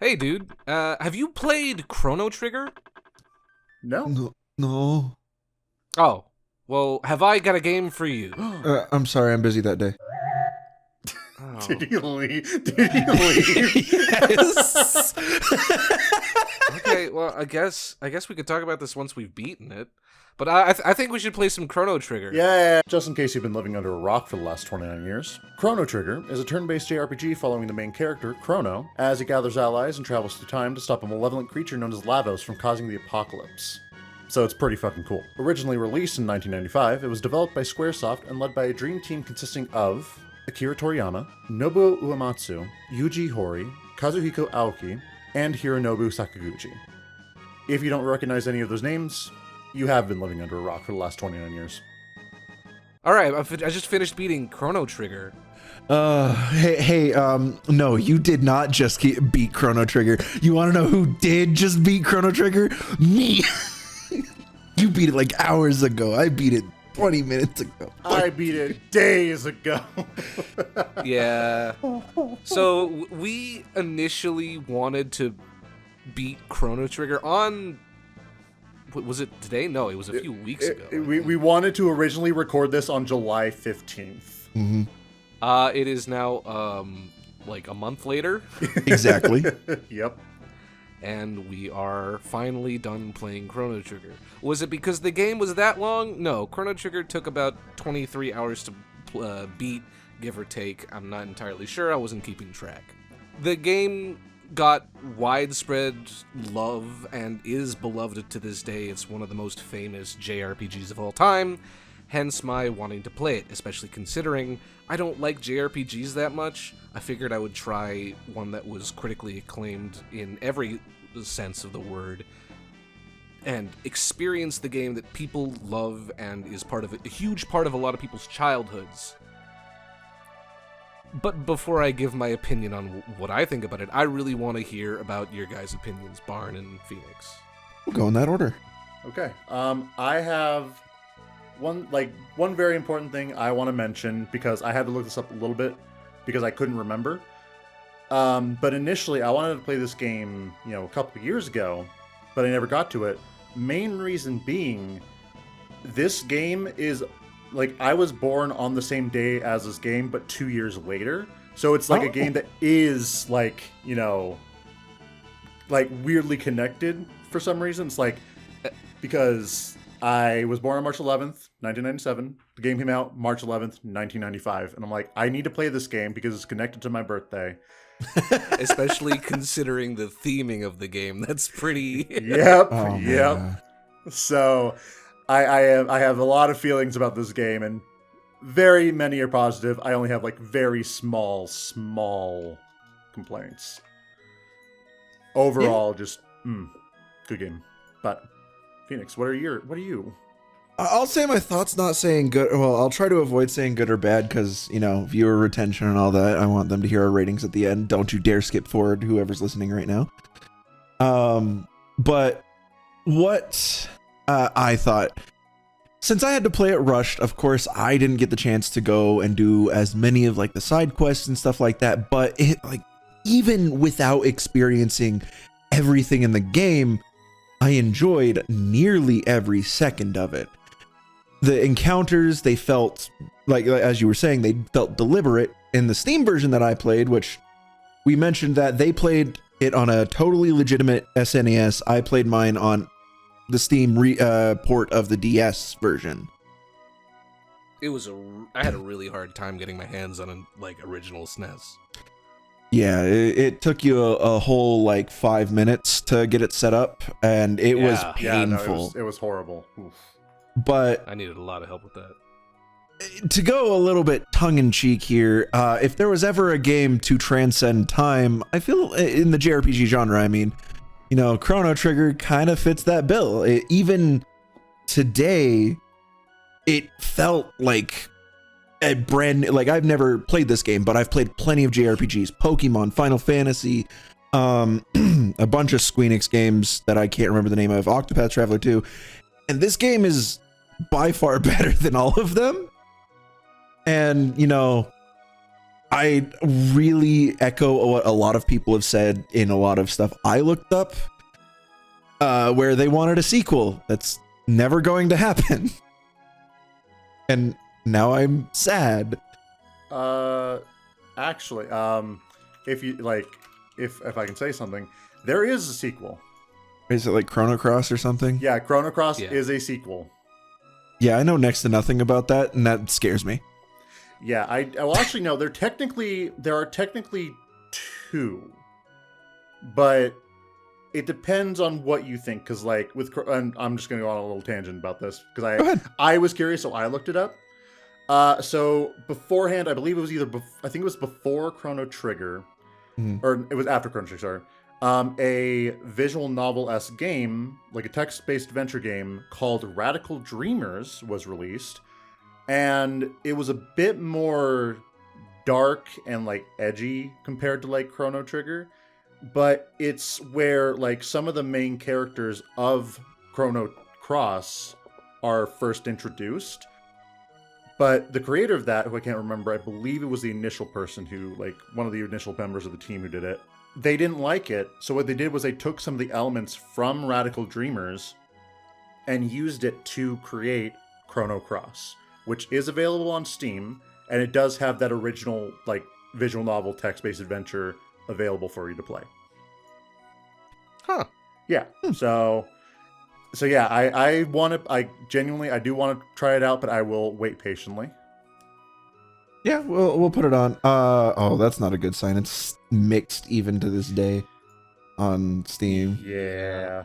Hey, dude, have you played Chrono Trigger? No. No. Oh, well, have I got a game for you? I'm sorry, I'm busy that day. Oh. Did he leave? Did he leave? Yes. Okay, well, I guess we could talk about this once we've beaten it. But I think we should play some Chrono Trigger. Yeah, just in case you've been living under a rock for the last 29 years. Chrono Trigger is a turn-based JRPG following the main character, Chrono, as he gathers allies and travels through time to stop a malevolent creature known as Lavos from causing the apocalypse. So it's pretty fucking cool. Originally released in 1995, it was developed by Squaresoft and led by a dream team consisting of Akira Toriyama, Nobuo Uematsu, Yuji Horii, Kazuhiko Aoki, and Hironobu Sakaguchi. If you don't recognize any of those names, you have been living under a rock for the last 29 years. All right, I just finished beating Chrono Trigger. No, you did not just beat Chrono Trigger. You want to know who did just beat Chrono Trigger? Me. You beat it like hours ago. I beat it 20 minutes ago. I beat it days ago. Yeah. So we initially wanted to beat Chrono Trigger on... Was it today? No, it was a few weeks ago. We wanted to originally record this on July 15th. Mm-hmm. It is now, like a month later. Exactly. Yep. And we are finally done playing Chrono Trigger. Was it because the game was that long? No, Chrono Trigger took about 23 hours to beat, give or take. I'm not entirely sure. I wasn't keeping track. The game got widespread love and is beloved to this day. It's one of the most famous JRPGs of all time, hence my wanting to play it, especially considering I don't like JRPGs that much. I figured I would try one that was critically acclaimed in every sense of the word and experience the game that people love and is part of a huge part of a lot of people's childhoods. But before I give my opinion on what I think about it, I really want to hear about your guys' opinions, Barn and Phoenixx. We'll go in that order. Okay. I have one very important thing I want to mention because I had to look this up a little bit because I couldn't remember. But initially, I wanted to play this game, a couple of years ago, but I never got to it. Main reason being, this game is I was born on the same day as this game, but 2 years later. So it's a game that is weirdly connected for some reason. It's because I was born on March 11th, 1997. The game came out March 11th, 1995. And I'm like, I need to play this game because it's connected to my birthday. Especially considering the theming of the game. That's pretty... Yep, Oh, yep. man. So I have a lot of feelings about this game, and very many are positive. I only have very small complaints. Overall, just good game. But Phoenixx, what are you? I'll say my thoughts, not saying good. Well, I'll try to avoid saying good or bad because, viewer retention and all that. I want them to hear our ratings at the end. Don't you dare skip forward, whoever's listening right now. But what I thought, since I had to play it rushed, of course, I didn't get the chance to go and do as many of the side quests and stuff like that. But it even without experiencing everything in the game, I enjoyed nearly every second of it. The encounters, they felt as you were saying, they felt deliberate. In the Steam version that I played, which we mentioned that they played it on a totally legitimate SNES. I played mine on the Steam port of the DS version. I had a really hard time getting my hands on original SNES. Yeah, it took you a whole 5 minutes to get it set up, and it was painful. Yeah, no, it was horrible. Oof. But I needed a lot of help with that. to go a little bit tongue-in-cheek here, if there was ever a game to transcend time, I feel in the JRPG genre, I mean, Chrono Trigger kind of fits that bill. Even today, it felt like a brand new, I've never played this game, but I've played plenty of JRPGs, Pokemon, Final Fantasy, a bunch of Phoenixx games that I can't remember the name of, Octopath Traveler 2, and this game is by far better than all of them. And, I really echo what a lot of people have said in a lot of stuff I looked up, where they wanted a sequel. That's never going to happen. And now I'm sad. Actually, if you like, if I can say something, there is a sequel. Is it like Chrono Cross or something? Yeah, Chrono Cross is a sequel. Yeah, I know next to nothing about that, and that scares me. Yeah, well, actually, no. There are technically two, but it depends on what you think. Because, like, and I'm just gonna go on a little tangent about this because I was curious, so I looked it up. So beforehand, I believe it was I think it was before Chrono Trigger, or it was after Chrono Trigger. Sorry. A visual novel-esque game, like a text-based adventure game called Radical Dreamers, was released. And it was a bit more dark and like edgy compared to like Chrono Trigger, but it's where like some of the main characters of Chrono Cross are first introduced. But the creator of that, who I can't remember, I believe it was the initial person who, like, one of the initial members of the team who did it. They didn't like it, so what they did was they took some of the elements from Radical Dreamers and used it to create Chrono Cross, which is available on Steam, and it does have that original, like, visual novel text-based adventure available for you to play. Huh. Yeah. So yeah, I genuinely do want to try it out, but I will wait patiently. Yeah, we'll put it on. Oh, that's not a good sign. It's mixed even to this day on Steam. Yeah.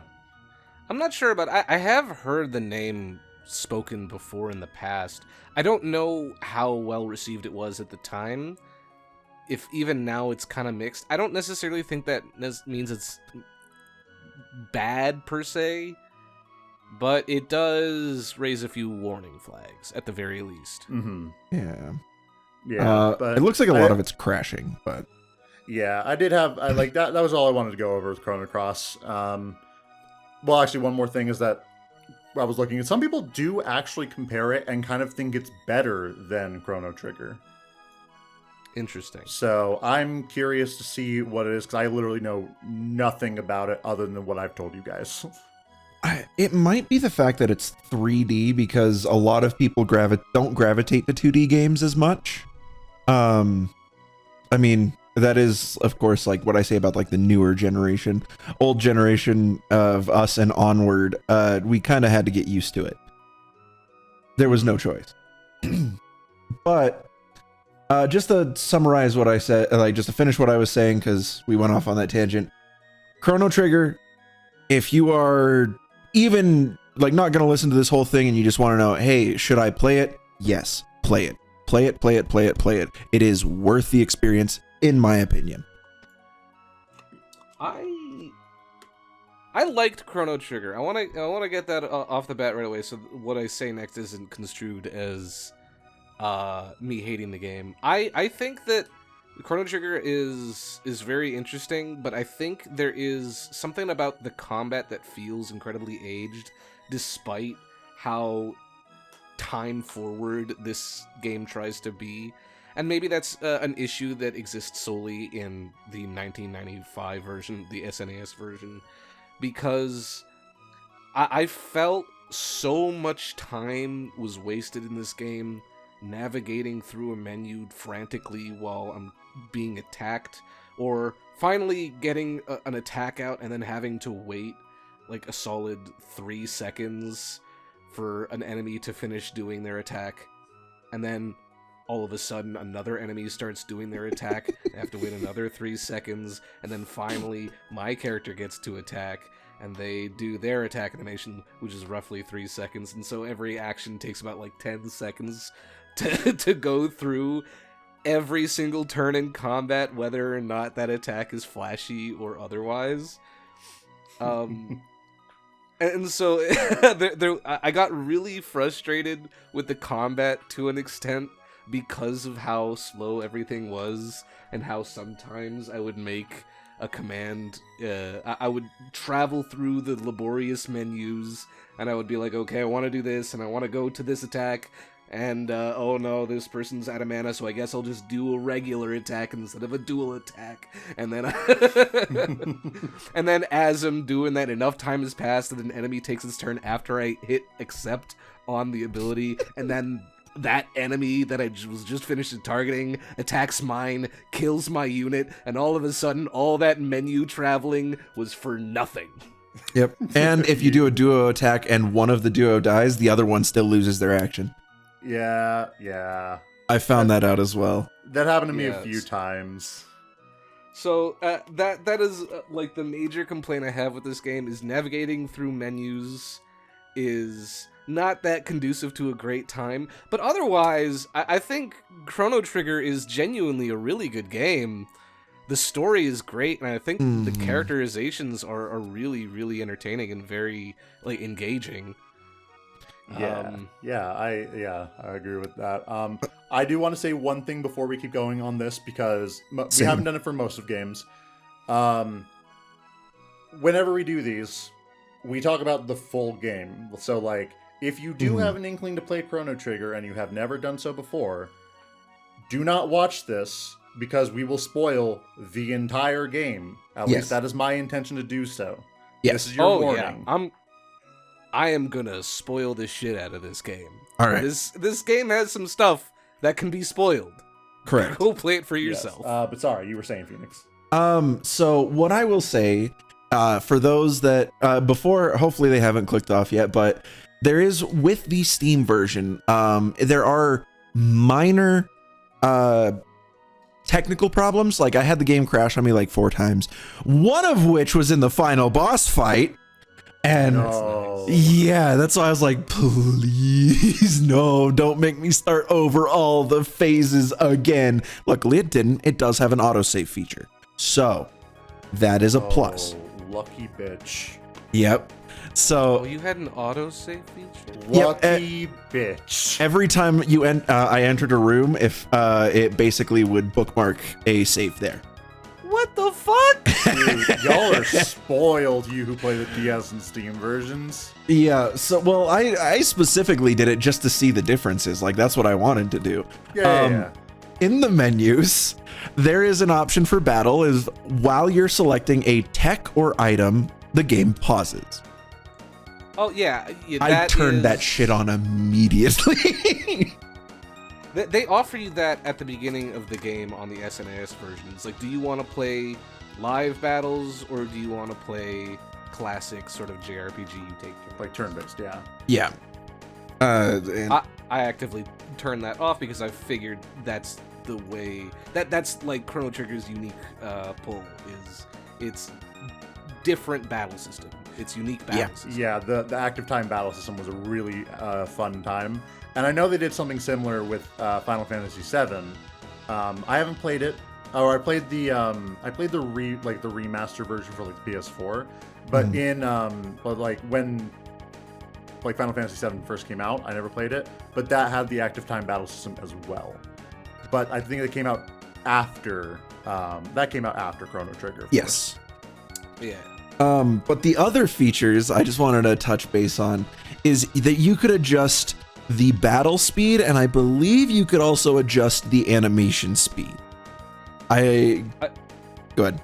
I'm not sure, but I have heard the name spoken before in the past. I don't know how well received it was at the time. If even now it's kind of mixed. I don't necessarily think that means it's bad per se, but it does raise a few warning flags at the very least. Mm-hmm. Yeah. Yeah, but it looks like a lot of it's crashing, but yeah, I like that. That was all I wanted to go over with Chrono Cross. Well, actually, one more thing is that I was looking at some people do actually compare it and kind of think it's better than Chrono Trigger. Interesting. So I'm curious to see what it is because I literally know nothing about it other than what I've told you guys. It might be the fact that it's 3D because a lot of people don't gravitate to 2D games as much. I mean, that is, of course, like what I say about like the newer generation. Old generation of us and onward, we kind of had to get used to it. There was no choice. But just to summarize what I said, like just to finish what I was saying, because we went off on that tangent. Chrono Trigger, if you are even like not going to listen to this whole thing and you just want to know, hey, should I play it? Yes, play it. Play it, play it, play it, play it. It is worth the experience, in my opinion. I liked Chrono Trigger. I want to get that off the bat right away, so what I say next isn't construed as me hating the game. I think that Chrono Trigger is very interesting, but I think there is something about the combat that feels incredibly aged, despite how time forward this game tries to be. And maybe that's an issue that exists solely in the 1995 version, the SNES version, because I felt so much time was wasted in this game navigating through a menu frantically while I'm being attacked, or finally getting an attack out and then having to wait like a solid 3 seconds for an enemy to finish doing their attack, and then all of a sudden another enemy starts doing their attack. I have to wait another 3 seconds, and then finally my character gets to attack and they do their attack animation, which is roughly 3 seconds, and so every action takes about like 10 seconds to go through every single turn in combat, whether or not that attack is flashy or otherwise. And so I got really frustrated with the combat to an extent because of how slow everything was and how sometimes I would make a command. I would travel through the laborious menus and I would be like, okay, I want to do this and I want to go to this attack. and oh no, this person's out of mana, so I guess I'll just do a regular attack instead of a dual attack. And then and then as I'm doing that, enough time has passed that an enemy takes its turn after I hit accept on the ability, and then that enemy that I was just finished targeting attacks mine, kills my unit, and all of a sudden, all that menu traveling was for nothing. Yep. And if you do a duo attack and one of the duo dies, the other one still loses their action. Yeah. I found that out as well. That happened to me a few times. So that is like the major complaint I have with this game is navigating through menus is not that conducive to a great time, but otherwise, I think Chrono Trigger is genuinely a really good game. The story is great, and I think the characterizations are really, really entertaining and very like engaging. I agree with that. I do want to say one thing before we keep going on this, because we haven't done it for most of games. Whenever we do these, we talk about the full game. So, like, if you do have an inkling to play Chrono Trigger and you have never done so before, do not watch this, because we will spoil the entire game. At least that is my intention to do so. Yes. This is your warning. Yeah. I am gonna spoil the shit out of this game. All right. This game has some stuff that can be spoiled. Correct. Go play it for yourself. Yes. But sorry, you were saying, Phoenixx. So what I will say, for those that, before, hopefully they haven't clicked off yet, but there is, with the Steam version, there are minor, technical problems. Like, I had the game crash on me like 4 times, one of which was in the final boss fight. And yeah, that's why I was like, please, no, don't make me start over all the phases again. Luckily it didn't. It does have an autosave feature, so that is a plus. Lucky bitch. Yep. So you had an autosave feature? Lucky bitch. Every time you I entered a room, if it basically would bookmark a save there. What the fuck? Dude, y'all are spoiled, you who play the DS and Steam versions. Yeah, so, well, I specifically did it just to see the differences. Like, that's what I wanted to do. Yeah. In the menus, there is an option for battle, is while you're selecting a tech or item, the game pauses. Oh, yeah. I turned that shit on immediately. They offer you that at the beginning of the game on the SNES versions. Like, do you want to play live battles, or do you want to play classic sort of JRPG you take turns? Like turn-based, yeah. Yeah. I actively turn that off because I figured that's the way... That's like Chrono Trigger's unique pull, is its different battle system. Its unique battle system. Yeah, the active time battle system was a really fun time. And I know they did something similar with Final Fantasy VII. I haven't played it. I played the remaster version for like the PS4. But when Final Fantasy VII first came out, I never played it. But that had the active time battle system as well. But I think it came out after Chrono Trigger. Of yes. Course. Yeah. But the other features I just wanted to touch base on is that you could adjust the battle speed, and I believe you could also adjust the animation speed. Go ahead.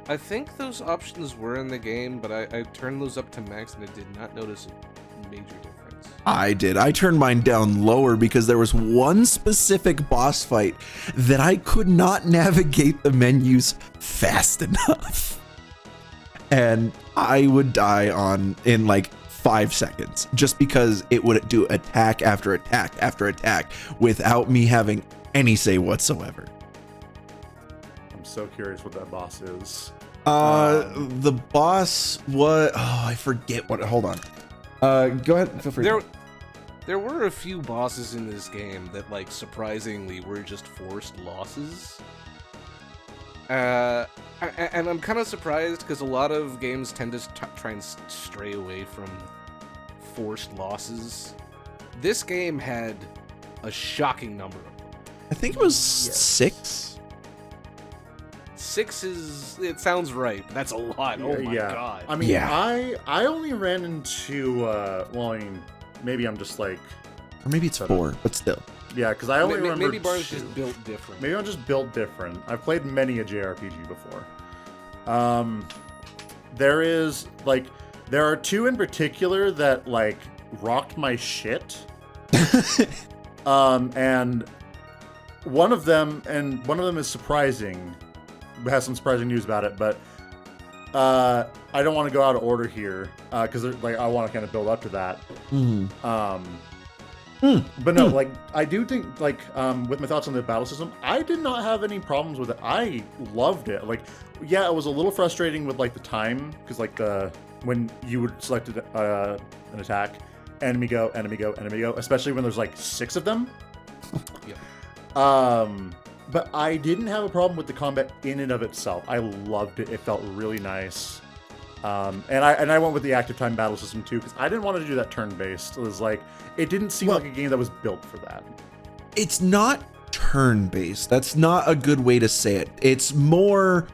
I think those options were in the game, but I turned those up to max and I did not notice a major difference. I did. I turned mine down lower because there was one specific boss fight that I could not navigate the menus fast enough. And I would die in like 5 seconds, just because it would do attack after attack after attack without me having any say whatsoever. I'm so curious what that boss is. The boss, what? Oh, I forget what. Hold on. Go ahead. Feel free. There were a few bosses in this game that, like, surprisingly were just forced losses. And I'm kind of surprised because a lot of games tend to try and stray away from forced losses. This game had a shocking number of them. I think it was 6. 6 is... It sounds right, but that's a lot. Oh my god. I mean, I only ran into... maybe I'm just, like, Or maybe it's 4, but still. Yeah, because I only remember maybe Barnes 2. just built different. Maybe I'm just built different. I've played many a JRPG before. There are 2 in particular that like rocked my shit. And one of them is surprising. Has some surprising news about it, but I don't want to go out of order here because I want to kind of build up to that. But no, like I do think with my thoughts on the battle system, I did not have any problems with it. I loved it. Like, yeah, it was a little frustrating with like the time because like when you would select an attack, enemy go, especially when there's like 6 of them. Yeah. But I didn't have a problem with the combat in and of itself. I loved it. It felt really nice. And I went with the active time battle system too because I didn't want to do that turn-based. It was like it didn't seem like a game that was built for that. It's not turn-based. That's not a good way to say it. It's more.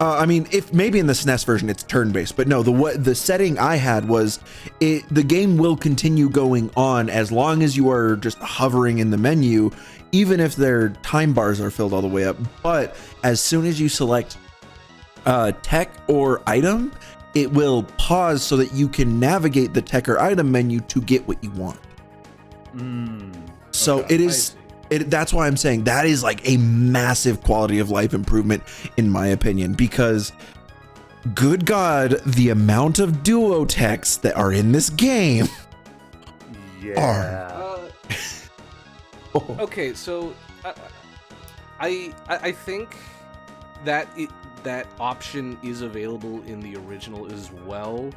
I mean, if maybe in the SNES version it's turn-based, but no, the setting I had was the game will continue going on as long as you are just hovering in the menu, even if their time bars are filled all the way up. But as soon as you select tech or item, it will pause so that you can navigate the tech or item menu to get what you want. So okay. it is. That's why I'm saying that is like a massive quality of life improvement, in my opinion, because good God, the amount of duo techs that are in this game are. Okay, so I think that that option is available in the original as well,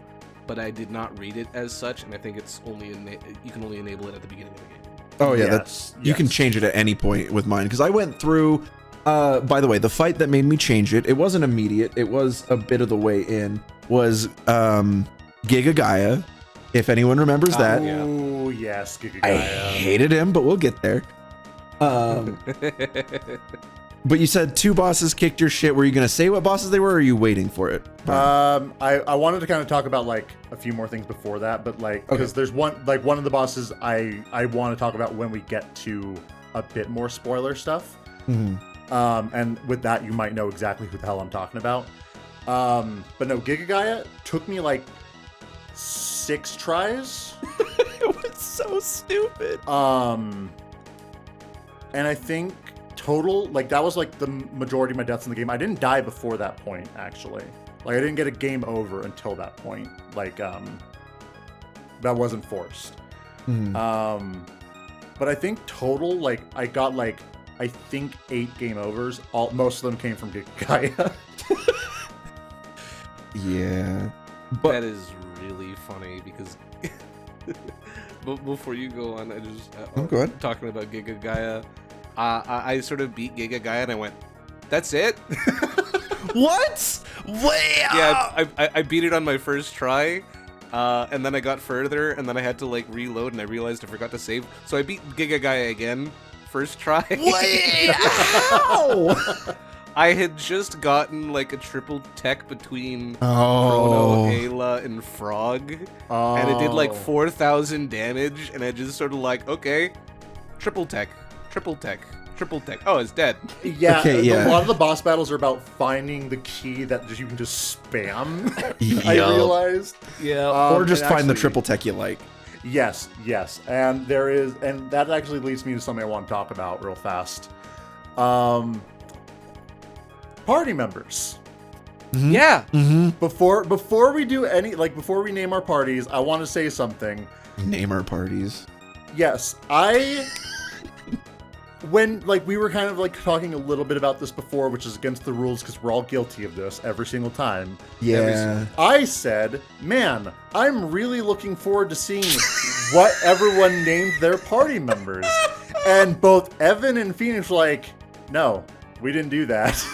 but I did not read it as such, and I think it's only you can only enable it at the beginning of the game. Oh yeah, yes, you can change it at any point with mine because I went through. By the way, the fight that made me change it, it wasn't immediate. It was a bit of the way in. Was Giga Gaia, if anyone remembers that. Oh yes, Giga I Gaia. hated him, but we'll get there. But you said 2 bosses kicked your shit. Were you gonna say what bosses they were, or are you waiting for it? I wanted to kind of talk about like a few more things before that, but like because there's one of the bosses I want to talk about when we get to a bit more spoiler stuff. And with that, you might know exactly who the hell I'm talking about. But no, Giga Gaia took me like 6 tries. It was so stupid. And I think total, like that was like the majority of my deaths in the game. I didn't die before that point, actually. Like I didn't get a game over until that point. Like that wasn't forced. But I think total, like I got like I think 8 game overs. Most of them came from Giga Gaia. Yeah, but That is really funny because before you go on, I just go ahead. Talking about Giga Gaia. I sort of beat Giga Gaia and I went, that's it? What? Yeah, I beat it on my first try, and then I got further, and then I had to like reload, and I realized I forgot to save, so I beat Giga Gaia again, first try. Wait, ow! I had just gotten like a triple tech between Oh. Chrono, Ayla, and Frog, and it did like 4,000 damage, and I just sort of like, okay, triple tech. Oh, it's dead. Yeah, Okay, a lot of the boss battles are about finding the key that you can just spam. I Yup. realized. Yeah. Or just and find the actually- triple tech you like. Yes, and that actually leads me to something I want to talk about real fast. Party members. Yeah. Before we do before we name our parties, I want to say something. Name our parties. Yes, when we were kind of like talking a little bit about this before, which is against the rules because we're all guilty of this every single time. Yeah. I said, man, I'm really looking forward to seeing what everyone named their party members. And both Evan and Phoenixx were like, no, we didn't do that.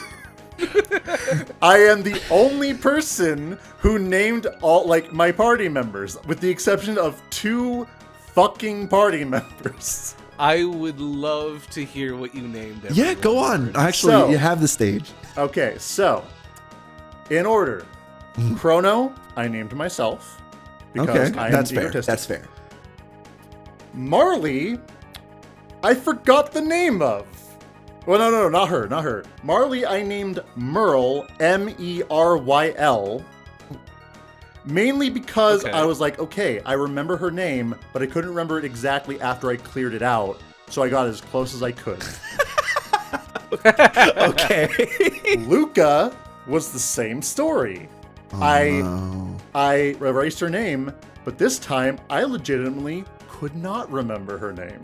I am the only person who named all my party members, with the exception of 2 fucking party members. I would love to hear what you named. Yeah, go on. Actually, So- you have the stage. Okay, so in order, Chrono, I named myself because Okay, I am that's fair. egotistic. That's fair. Marley, I forgot the name of. Well, no, not her. Marley, I named Merle, Meryle, mainly because I was like, okay, I remember her name, but I couldn't remember it exactly after I cleared it out, so I got as close as I could. Okay. Luca was the same story. Oh, I erased her name, but this time I legitimately could not remember her name.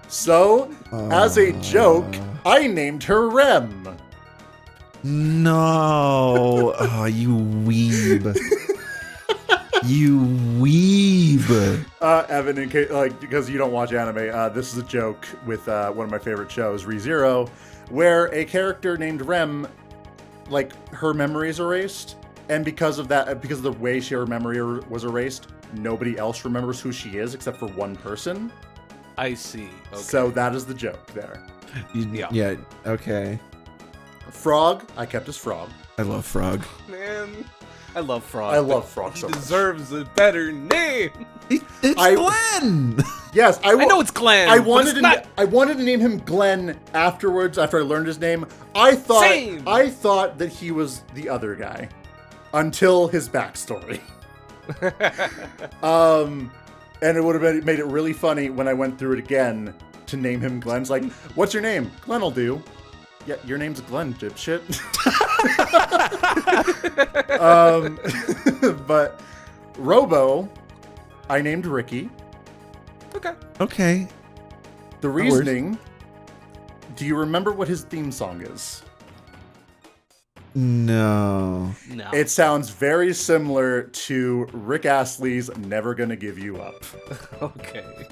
So, as a joke, I named her Rem. no. Oh, you weeb. You weeb. Evan, in case, because you don't watch anime, this is a joke with one of my favorite shows, ReZero, where a character named Rem, her memory is erased, and because of the way her memory was erased, nobody else remembers who she is except for one person. I see. Okay. So that is the joke there. Yeah, okay. Frog, I kept as Frog. I love Frog. Man, I love Frog. I love Frog so He much. deserves a better name. It's Glenn! Yes, I know it's Glenn. I but wanted it's not. to name him Glenn afterwards, after I learned his name. I thought that he was the other guy until his backstory. And it would have made it really funny when I went through it again to name him Glenn. It's like, what's your name? Glenn'll do. Yeah, your name's Glenn, dipshit. But Robo, I named Ricky. Okay. The reasoning, do you remember what his theme song is? No. It sounds very similar to Rick Astley's Never Gonna Give You Up. Okay.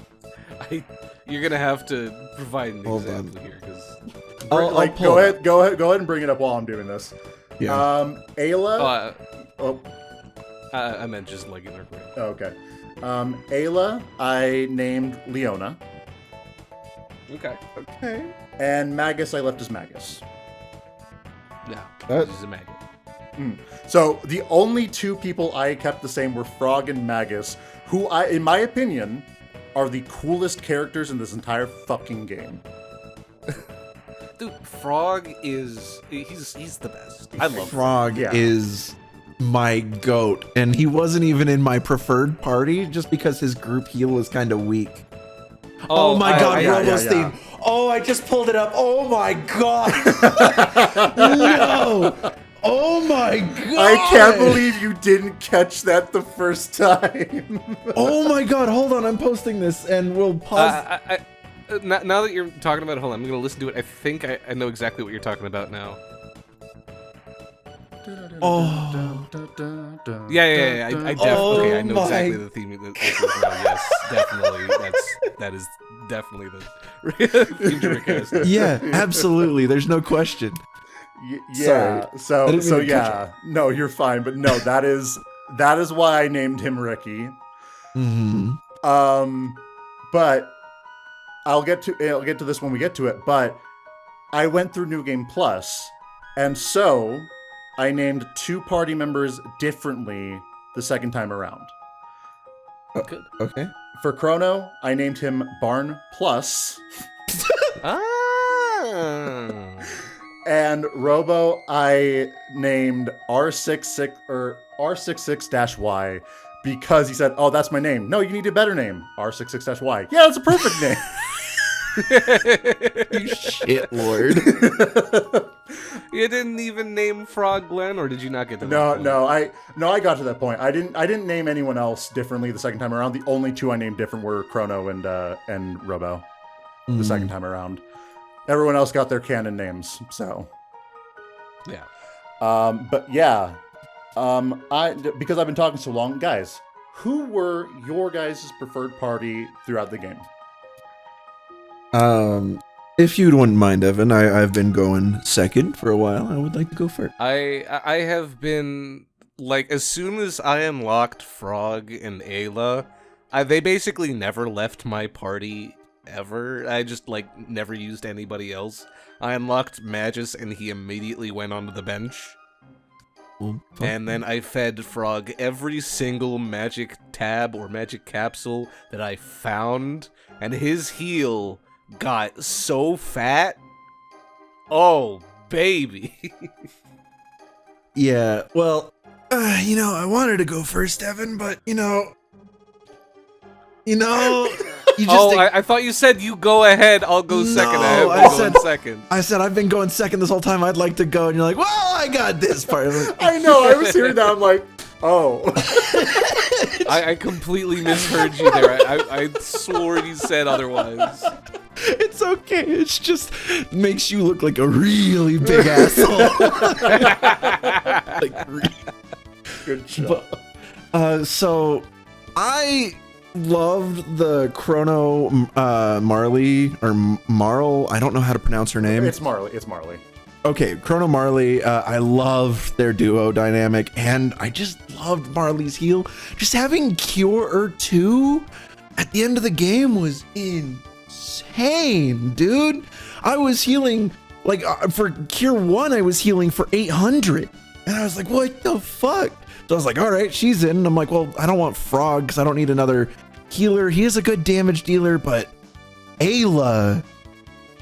You're gonna have to provide an Hold example on. here, because Go ahead and bring it up while I'm doing this. Yeah. Ayla. I meant just like in her brain. Okay. Ayla, I named Leona. Okay. Okay. And Magus, I left as Magus. Yeah. She's a maggot. So the only two people I kept the same were Frog and Magus, who in my opinion, are the coolest characters in this entire fucking game. Dude, Frog is he's the best. I love Frog Yeah. is my goat, and he wasn't even in my preferred party just because his group heal is kind of weak. Oh my god, Robo's theme. Oh, I just pulled it up. Oh my god. No. Oh my god. I can't believe you didn't catch that the first time. Oh my god, hold on. I'm posting this and we'll pause. Now that you're talking about it, hold on, I'm gonna listen to it. I think I know exactly what you're talking about now. Oh. Yeah. I definitely. Okay, I know my- exactly the theme. This is now. Yes, definitely. That is definitely the theme to request. Yeah, absolutely. There's no question. Yeah. Sorry. I didn't So mean to cut yeah. No, you're fine. But no, that is why I named him Ricky. Mm-hmm. But I'll get to this when we get to it. But I went through New Game Plus, and so I named two party members differently the second time around. Good. Okay. For Chrono, I named him Barn Plus. And Robo, I named R66-Y because he said, "Oh, that's my name." No, you need a better name. R66-Y. Yeah, that's a perfect name. You shit lord. You didn't even name Frog Glenn, or did you not get to that point? No, I got to that point. I didn't name anyone else differently the second time around. The only two I named different were Chrono and Robo the second time around. Everyone else got their canon names, so. Yeah. But yeah, because I've been talking so long, guys, who were your guys' preferred party throughout the game? If you wouldn't mind, Evan, I've been going second for a while. I would like to go first. I have been, like, as soon as I unlocked Frog and Ayla, they basically never left my party ever. I just, like, never used anybody else. I unlocked Magus and he immediately went onto the bench. Well, And then I fed Frog every single magic tab or magic capsule that I found, and his heal got so fat. Oh, baby. Yeah, well, I wanted to go first, Evan, but you just I thought you said you go ahead, I'll go second. No, I said second. I said I've been going second this whole time. I'd like to go, and you're like, well, I got this part. I'm like, I know. I was hearing that. I'm like, oh. I completely misheard you there. I swore you said otherwise. It's okay. It's just makes you look like a really big asshole. Good job. So I loved the Chrono Marley or Marl. I don't know how to pronounce her name. It's Marley. It's Marley. Okay, Chrono Marley. I loved their duo dynamic, and I just loved Marley's heal. Just having Cure 2 at the end of the game was insane, dude. I was healing like for Cure 1, I was healing for 800, and I was like, what the fuck? So I was like, all right, she's in. And I'm like, well, I don't want Frog because I don't need another healer. He is a good damage dealer, but Ayla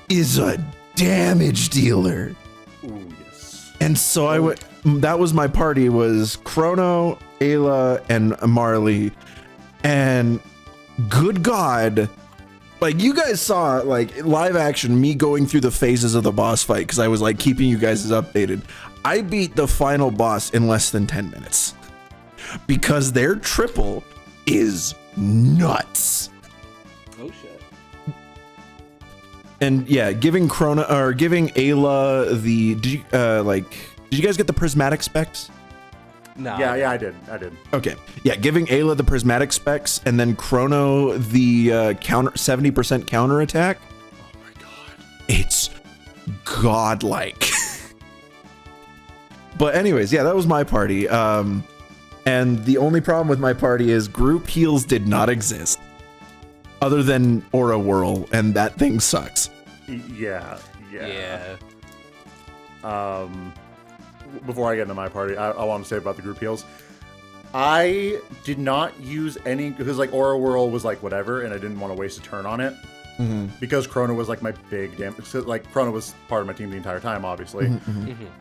is a damage dealer. Ooh, yes. And so I went, that was my party, was Chrono, Ayla, and Marley. And good God, like you guys saw like live action, me going through the phases of the boss fight because I was like keeping you guys updated. I beat the final boss in less than 10 minutes because their triple is nuts. Oh shit. And yeah, giving Ayla the did you guys get the prismatic specs? No. Yeah, I did. Okay. Yeah, giving Ayla the prismatic specs and then Chrono the counter 70% counter attack. Oh my god. It's godlike. But anyways, yeah, that was my party. And the only problem with my party is group heals did not exist. Other than Aura Whirl, and that thing sucks. Yeah. Before I get into my party, I want to say about the group heals. I did not use any, because like Aura Whirl was like whatever, and I didn't want to waste a turn on it. Because Chrono was like my big damage. So, like Chrono was part of my team the entire time, obviously.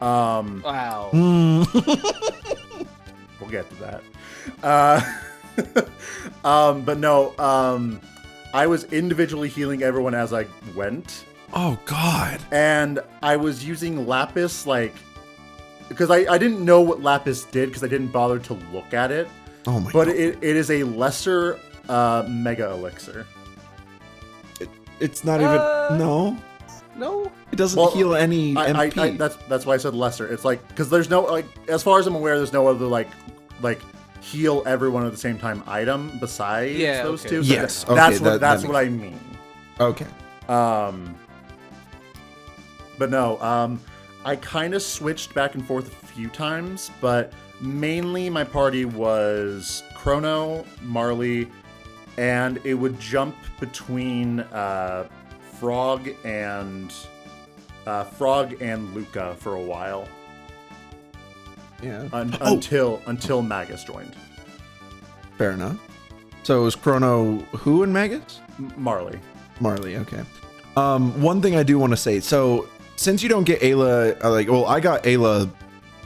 Wow. We'll get to that. But no, I was individually healing everyone as I went. Oh God. And I was using Lapis like, because I didn't know what Lapis did because I didn't bother to look at it. Oh my but God. It is a lesser mega elixir. It's not even no. It doesn't heal any MP. That's why I said lesser. It's like because there's no like as far as I'm aware, there's no other like heal everyone at the same time item besides those two. So yes, that's what I mean. Okay. But no, I kind of switched back and forth a few times, but mainly my party was Chrono, Marley, and it would jump between Frog and Luca for a while. Yeah. Until Magus joined. Fair enough. So it was Chrono who and Magus? Marley, okay. One thing I do want to say, so since you don't get Ayla, I got Ayla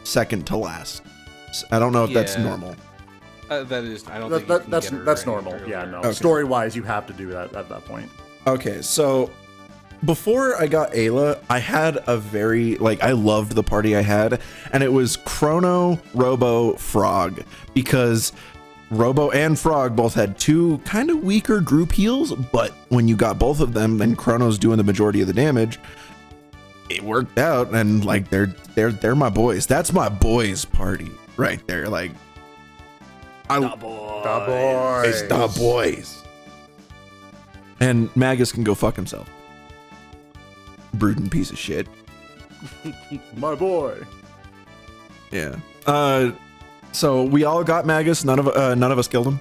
second to last. I don't know if that's normal. That is, I don't think you can that's get her that's any normal. earlier. Yeah, no. Okay. Story wise, you have to do that at that point. Okay, so before I got Ayla, I had a very, I loved the party I had, and it was Chrono, Robo, Frog, because Robo and Frog both had two kind of weaker group heals, but when you got both of them, then Chrono's doing the majority of the damage, it worked out, and they're my boys. That's my boys party right there. The boys. It's the boys. And Magus can go fuck himself. Brooding piece of shit. My boy. Yeah. So we all got Magus. None of us killed him.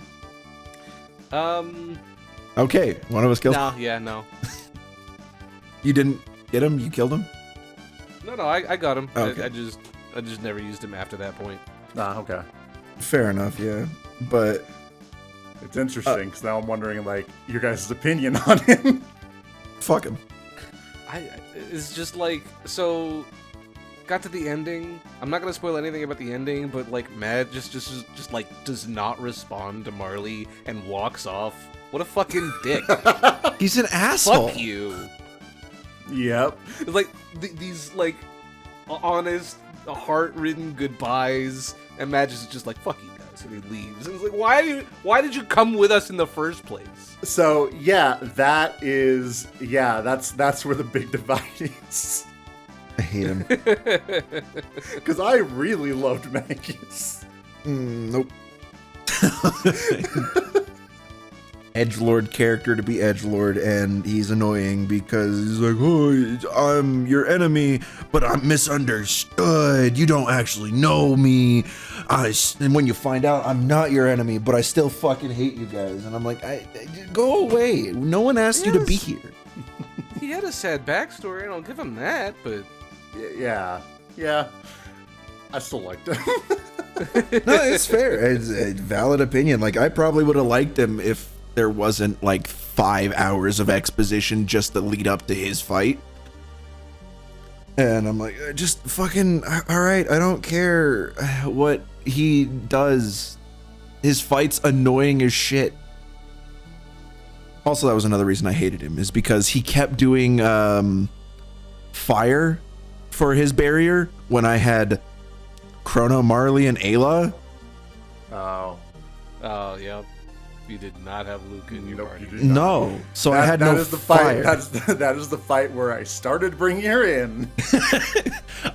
Okay, one of us killed him. No. You didn't get him. You killed him. No, I got him. Okay. I just never used him after that point. Okay. Fair enough. Yeah, but It's interesting because now I'm wondering, like, your guys' opinion on him. Fuck him. It's just like, so got to the ending. I'm not gonna spoil anything about the ending, but like Mad just like does not respond to Marley and walks off. What a fucking dick. He's an asshole. Fuck you. Yep. Like these like honest, heart-ridden goodbyes, and Mad is just like, fuck you guys, and he leaves. And it's like, why did you come with us in the first place? So yeah, that's where the big divide is. I hate him. Because I really loved Magus. Nope. Edgelord character to be edgelord, and he's annoying because he's like, oh, I'm your enemy, but I'm misunderstood. You don't actually know me. And when you find out I'm not your enemy, but I still fucking hate you guys. And I'm like, go away. No one asked you to be here. He had a sad backstory, and I'll give him that, but... Yeah. I still liked him. No, it's fair. It's a valid opinion. Like, I probably would have liked him if there wasn't like 5 hours of exposition just to lead up to his fight. And I'm like, just fucking, all right, I don't care what he does. His fight's annoying as shit. Also, that was another reason I hated him, is because he kept doing fire for his barrier when I had Chrono, Marley, and Ayla. Oh, yeah. You did not have Luke in your party. No, so I had no fire. That is the fight where I started bringing her in.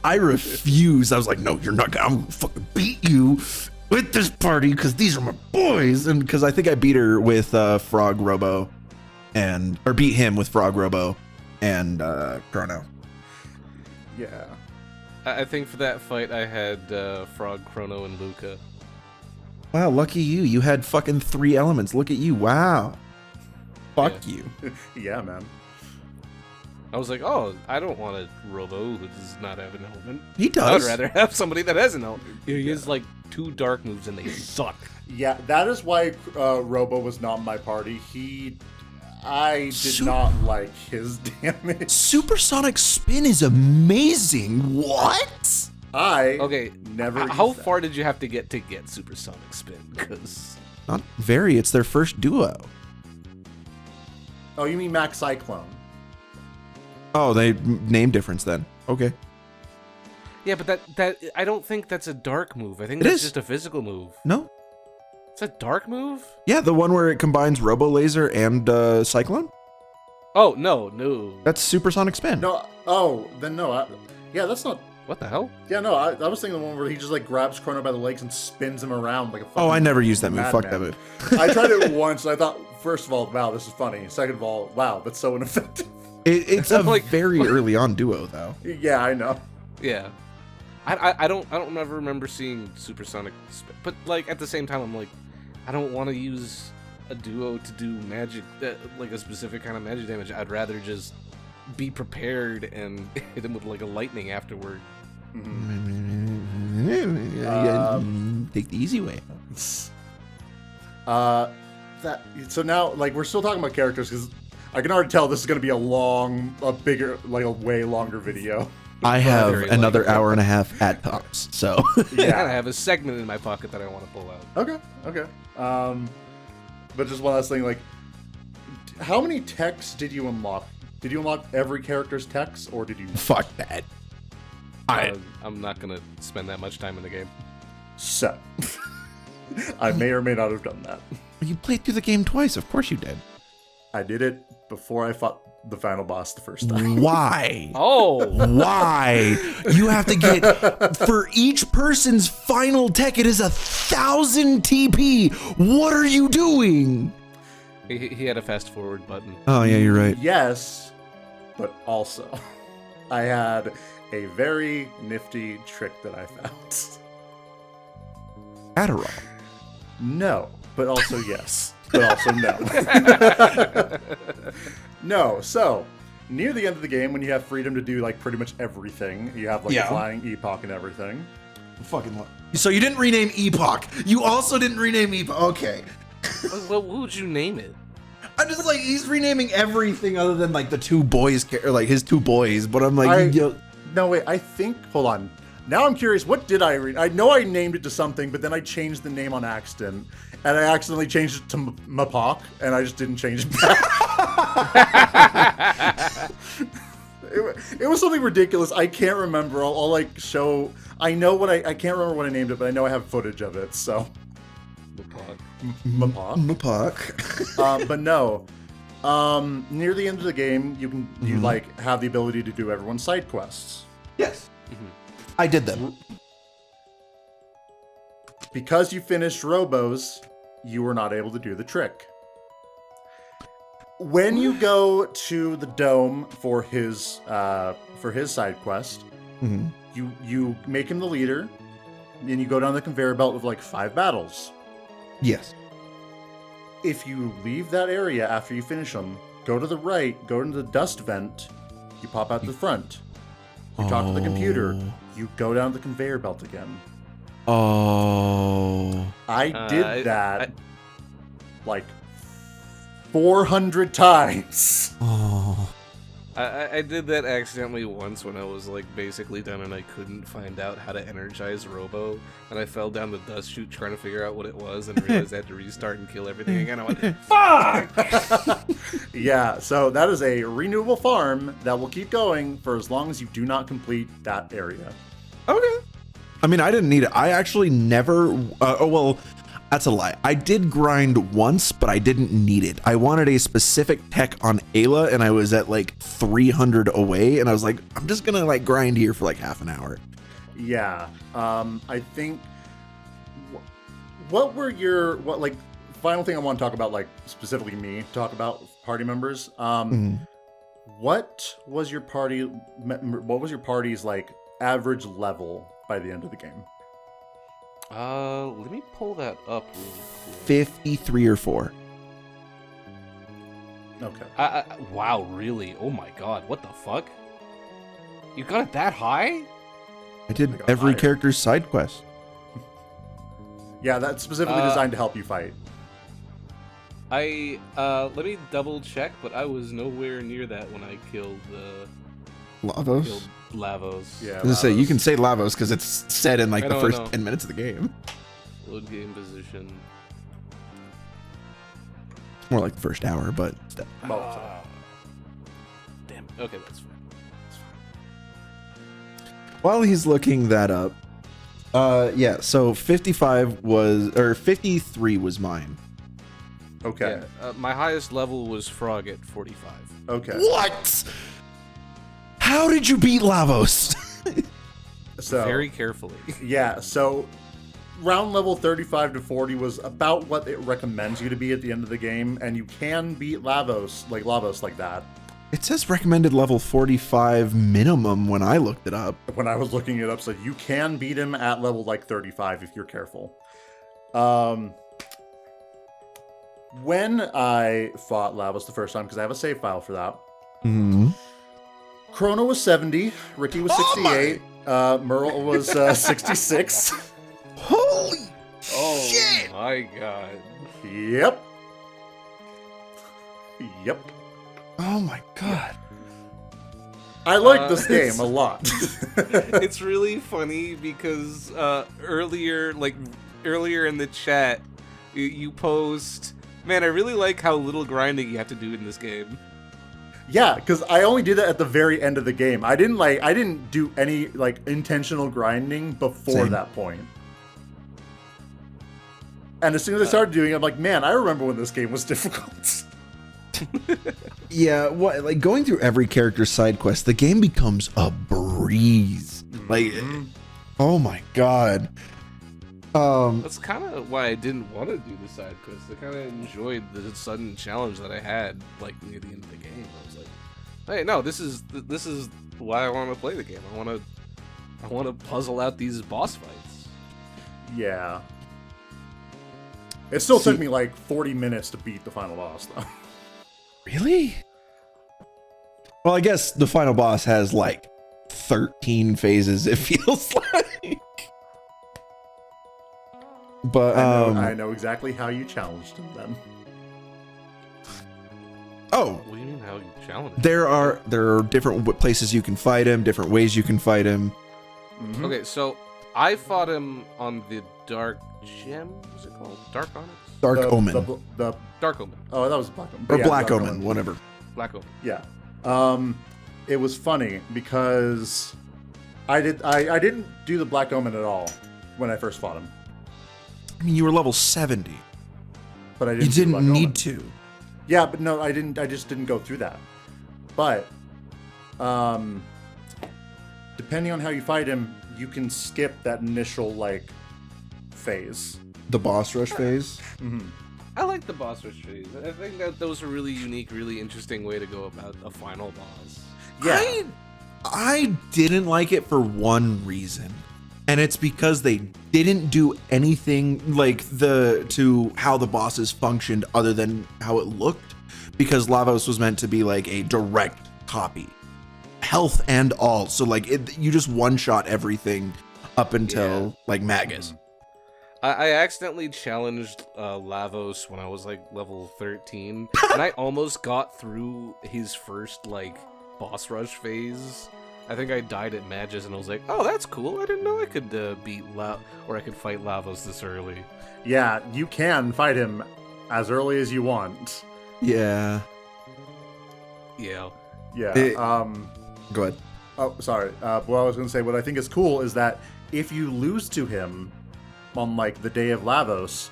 I refused. I was like, no, you're not gonna, I'm gonna fucking beat you with this party because these are my boys. And because I think I beat her with Frog Robo or beat him with Frog Robo and Chrono. Yeah. I think for that fight I had Frog, Chrono, and Luca. Wow, lucky you. You had fucking 3 elements. Look at you. Wow. Fuck you. Yeah, man. I was like, oh, I don't want a Robo who does not have an element. He does. I'd rather have somebody that has an element. He has like 2 dark moves and they suck. Yeah, that is why Robo was not in my party. I did not like his damage. Supersonic Spin is amazing. What? Okay, never. How far did you have to get Supersonic Spin? Because not very. It's their first duo. Oh, you mean Max Cyclone? Oh, they name difference then. Okay. yeah, but that I don't think that's a dark move. I think It that's is. just a physical move. No. It's a dark move? Yeah, the one where it combines Robo Laser and Cyclone. Oh no. That's Supersonic Spin. No. Oh, then no. Yeah, that's not. What the hell? Yeah, no. I was thinking the one where he just like grabs Chrono by the legs and spins him around like a. Oh, I never used that move. madman. Fuck that move. I tried it once and I thought, first of all, wow, this is funny. Second of all, wow, that's so ineffective. It's a Like- very early on duo though. Yeah, I know. Yeah. I don't ever remember seeing Supersonic Spin, but like at the same time I'm like, I don't want to use a duo to do magic, like a specific kind of magic damage. I'd rather just be prepared and hit him with like a lightning afterward. Take the easy way. So now, like, we're still talking about characters because I can already tell this is going to be a bigger, like a way longer video. I have Very another likely. hour and a half at tops, so. And I have a segment in my pocket that I want to pull out. Okay. But just one last thing, like, how many techs did you unlock? Did you unlock every character's techs, or did you? Fuck that. I'm not gonna spend that much time in the game. So, I may or may not have done that. You played through the game twice. Of course you did. I did it before I fought the final boss the first time. Why? Oh, Why? You have to get, for each person's final tech, it is 1,000 TP. What are you doing? he had a fast forward button. Oh, yeah, you're right. Yes, but also, I had a very nifty trick that I found. Adderall. No, but also yes. But also no. No, so, near the end of the game, when you have freedom to do, like, pretty much everything, you have, like, Yeah. a flying epoch and everything. So you didn't rename Epoch. You also didn't rename Epoch. Okay. What would you name it? I'm just like, he's renaming everything other than like the two boys, or like his two boys. But I'm like, no wait, I think. Hold on. Now I'm curious. What did I read? I know I named it to something, but then I changed the name on accident, and I accidentally changed it to Mapok, and I just didn't change it back. It was something ridiculous. I can't remember. I'll like show. I know what I can't remember what I named it, but I know I have footage of it. So. Mapok. But no. Near the end of the game, you like have the ability to do everyone's side quests. Yes. I did them. Because you finished Robo's, you were not able to do the trick. When you go to the dome for his side quest, you make him the leader, and you go down the conveyor belt with like 5 battles. Yes. If you leave that area after you finish them, go to the right, go into the dust vent, you pop out the front. You talk to the computer, you go down the conveyor belt again. Oh. I did that like 400 times. Oh. I did that accidentally once when I was like basically done and I couldn't find out how to energize Robo, and I fell down the dust chute trying to figure out what it was and realized I had to restart and kill everything again. I went, fuck! Yeah, so that is a renewable farm that will keep going for as long as you do not complete that area. Okay. I mean, I didn't need it. I actually never. That's a lie. I did grind once, but I didn't need it. I wanted a specific tech on Ayla, and I was at like 300 away, and I was like, I'm just gonna like grind here for like half an hour. Yeah. I think. What final thing I want to talk about, like specifically me talk about party members. What was your party's like average level by the end of the game? Let me pull that up really quick. 53 or 4. Okay. Wow, really? Oh my god, what the fuck? You got it that high? I did every character's side quest. Yeah, that's specifically designed to help you fight. Let me double check, but I was nowhere near that when I killed Lavos? Lavos. Yeah. I was gonna say, you can say Lavos because it's said in like the first 10 minutes of the game. Load game position. More like the first hour, but damn. Okay, that's fine. While he's looking that up, yeah, so 53 was mine. Okay. Yeah, my highest level was Frog at 45. Okay. What? How did you beat Lavos? So very carefully. Yeah, so round level 35 to 40 was about what it recommends you to be at the end of the game, and you can beat Lavos like that. It says recommended level 45 minimum when I looked it up. When I was looking it up, so you can beat him at level like 35 if you're careful. When I fought Lavos the first time, because I have a save file for that, Chrono was 70, Ricky was 68, Merle was 66. Holy shit! Oh my god. Yep. Oh my god. I like this game a lot. It's really funny because earlier in the chat, you post, man, I really like how little grinding you have to do in this game. Yeah, because I only did that at the very end of the game. I didn't do any like intentional grinding before that point. And as soon as I started doing it, I'm like, man, I remember when this game was difficult. Yeah, like going through every character's side quest, the game becomes a breeze. Like, oh my god. That's kind of why I didn't want to do the side quest. I kind of enjoyed the sudden challenge that I had, like near the end of the game. I was like, "Hey, no, this is why I want to play the game. I want to puzzle out these boss fights." Yeah. It still took me like 40 minutes to beat the final boss, though. Really? Well, I guess the final boss has like 13 phases. It feels like. But I know exactly how you challenged him then. Oh, What do you mean how you challenge? there are different places you can fight him, different ways you can fight him. Mhm. Okay, so I fought him on the Dark Gem. What's it called? Dark Onyx? Dark The- Omen the- Dark Omen. oh, that was Black Omen. or But yeah, Black Dark Omen, whatever. Black Omen. Yeah. It was funny because I didn't do the Black Omen at all when I first fought him, I mean, you were level 70. but I You didn't. do didn't Black need Omen. to. Yeah, but no, I didn't. I just didn't go through that. But, depending on how you fight him, you can skip that initial like phase. The boss rush phase. I like the boss rush phase. I think that was a really unique, really interesting way to go about a final boss. Yeah. I didn't like it for one reason, and it's because they didn't do anything like to how the bosses functioned other than how it looked, because Lavos was meant to be like a direct copy, health and all. So like you just one shot everything up until like Magus. I accidentally challenged Lavos when I was like level 13, and I almost got through his first like boss rush phase. I think I died at Magus, and I was like, "Oh, that's cool! I didn't know I could I could fight Lavos this early." Yeah, you can fight him as early as you want. Yeah. Yeah. Yeah. It- Go ahead. Oh, sorry. What I was going to say, what I think is cool is that if you lose to him on like the day of Lavos,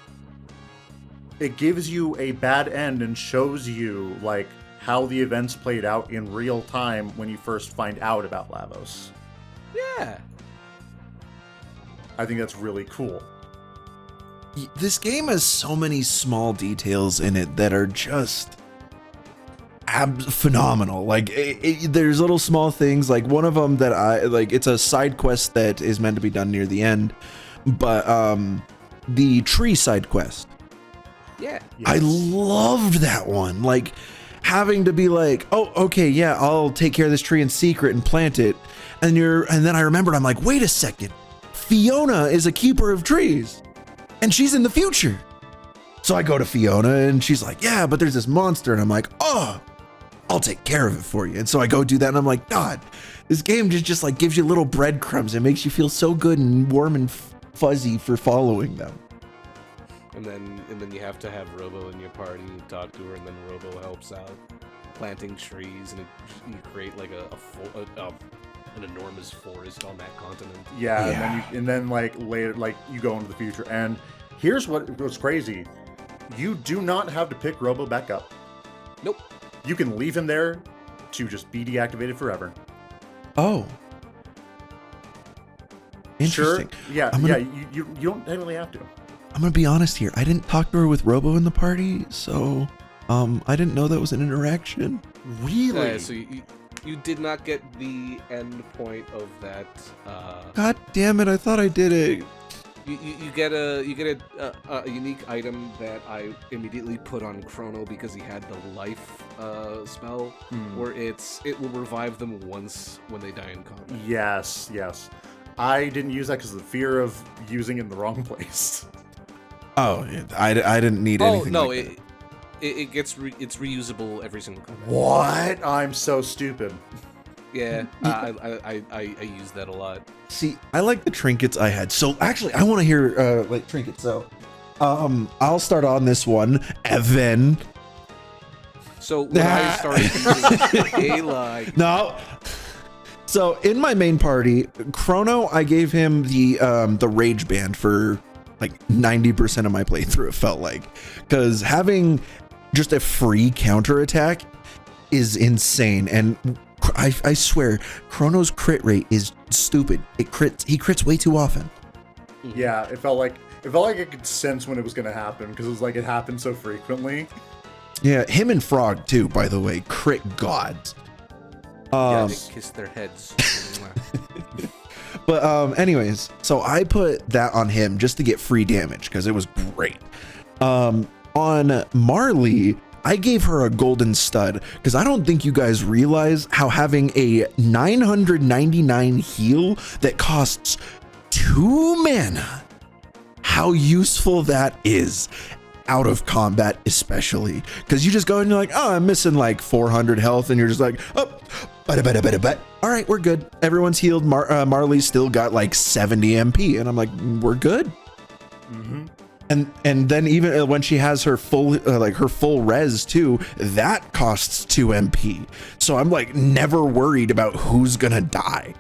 it gives you a bad end and shows you like how the events played out in real time when you first find out about Lavos. Yeah. I think that's really cool. This game has so many small details in it that are just phenomenal. Like there's little small things, like one of them that I like, it's a side quest that is meant to be done near the end, but the tree side quest, Yeah. I Yes. loved that one. Like having to be like, oh, okay, yeah, I'll take care of this tree in secret and plant it. And then I remembered, I'm like, wait a second, Fiona is a keeper of trees and she's in the future. So I go to Fiona and she's like, yeah, but there's this monster. And I'm like, oh, I'll take care of it for you. And so I go do that and I'm like, God, this game just like gives you little breadcrumbs. It makes you feel so good and warm and fuzzy for following them. And then you have to have Robo in your party and talk to her, and then Robo helps out planting trees, and you create like an enormous forest on that continent. Yeah, Yeah. and then like later, like you go into the future, and here's what's crazy: you do not have to pick Robo back up. Nope. You can leave him there to just be deactivated forever. Oh. Interesting. Sure. Yeah, I'm gonna- yeah. You don't really have to. I'm gonna be honest here. I didn't talk to her with Robo in the party, so I didn't know that was an interaction. Really? So you did not get the end point of that. God damn it! I thought I did it. You get a unique item that I immediately put on Chrono because he had the life spell, where it will revive them once when they die in combat. Yes. I didn't use that because of the fear of using it in the wrong place. Oh, yeah, I didn't need anything. no, like it gets it's reusable every single combat. What? I'm so stupid. Yeah, I use that a lot. that. See, I like the trinkets I had. So actually, I want to hear like trinkets. So, I'll start on this one, Evan. So when I started using like No. So in my main party, Chrono, I gave him the rage band for like 90% of my playthrough. It felt like, because having just a free counter attack is insane, and I swear Chrono's crit rate is stupid. He crits way too often. Yeah, it felt like I could sense when it was gonna happen because it was like it happened so frequently. Yeah, him and Frog too, by the way, crit gods. yeah, they kiss their heads. But anyways, so I put that on him just to get free damage because it was great. On Marley, I gave her a golden stud because I don't think you guys realize how having a 999 heal that costs 2 mana, how useful that is out of combat, especially because you just go and you're like, oh, I'm missing like 400 health, and you're just like, oh, but all right, we're good, everyone's healed. Marley's still got like 70 MP, and I'm like, we're good. And then even when she has her full her full res too, that costs 2 MP, so I'm like never worried about who's gonna die.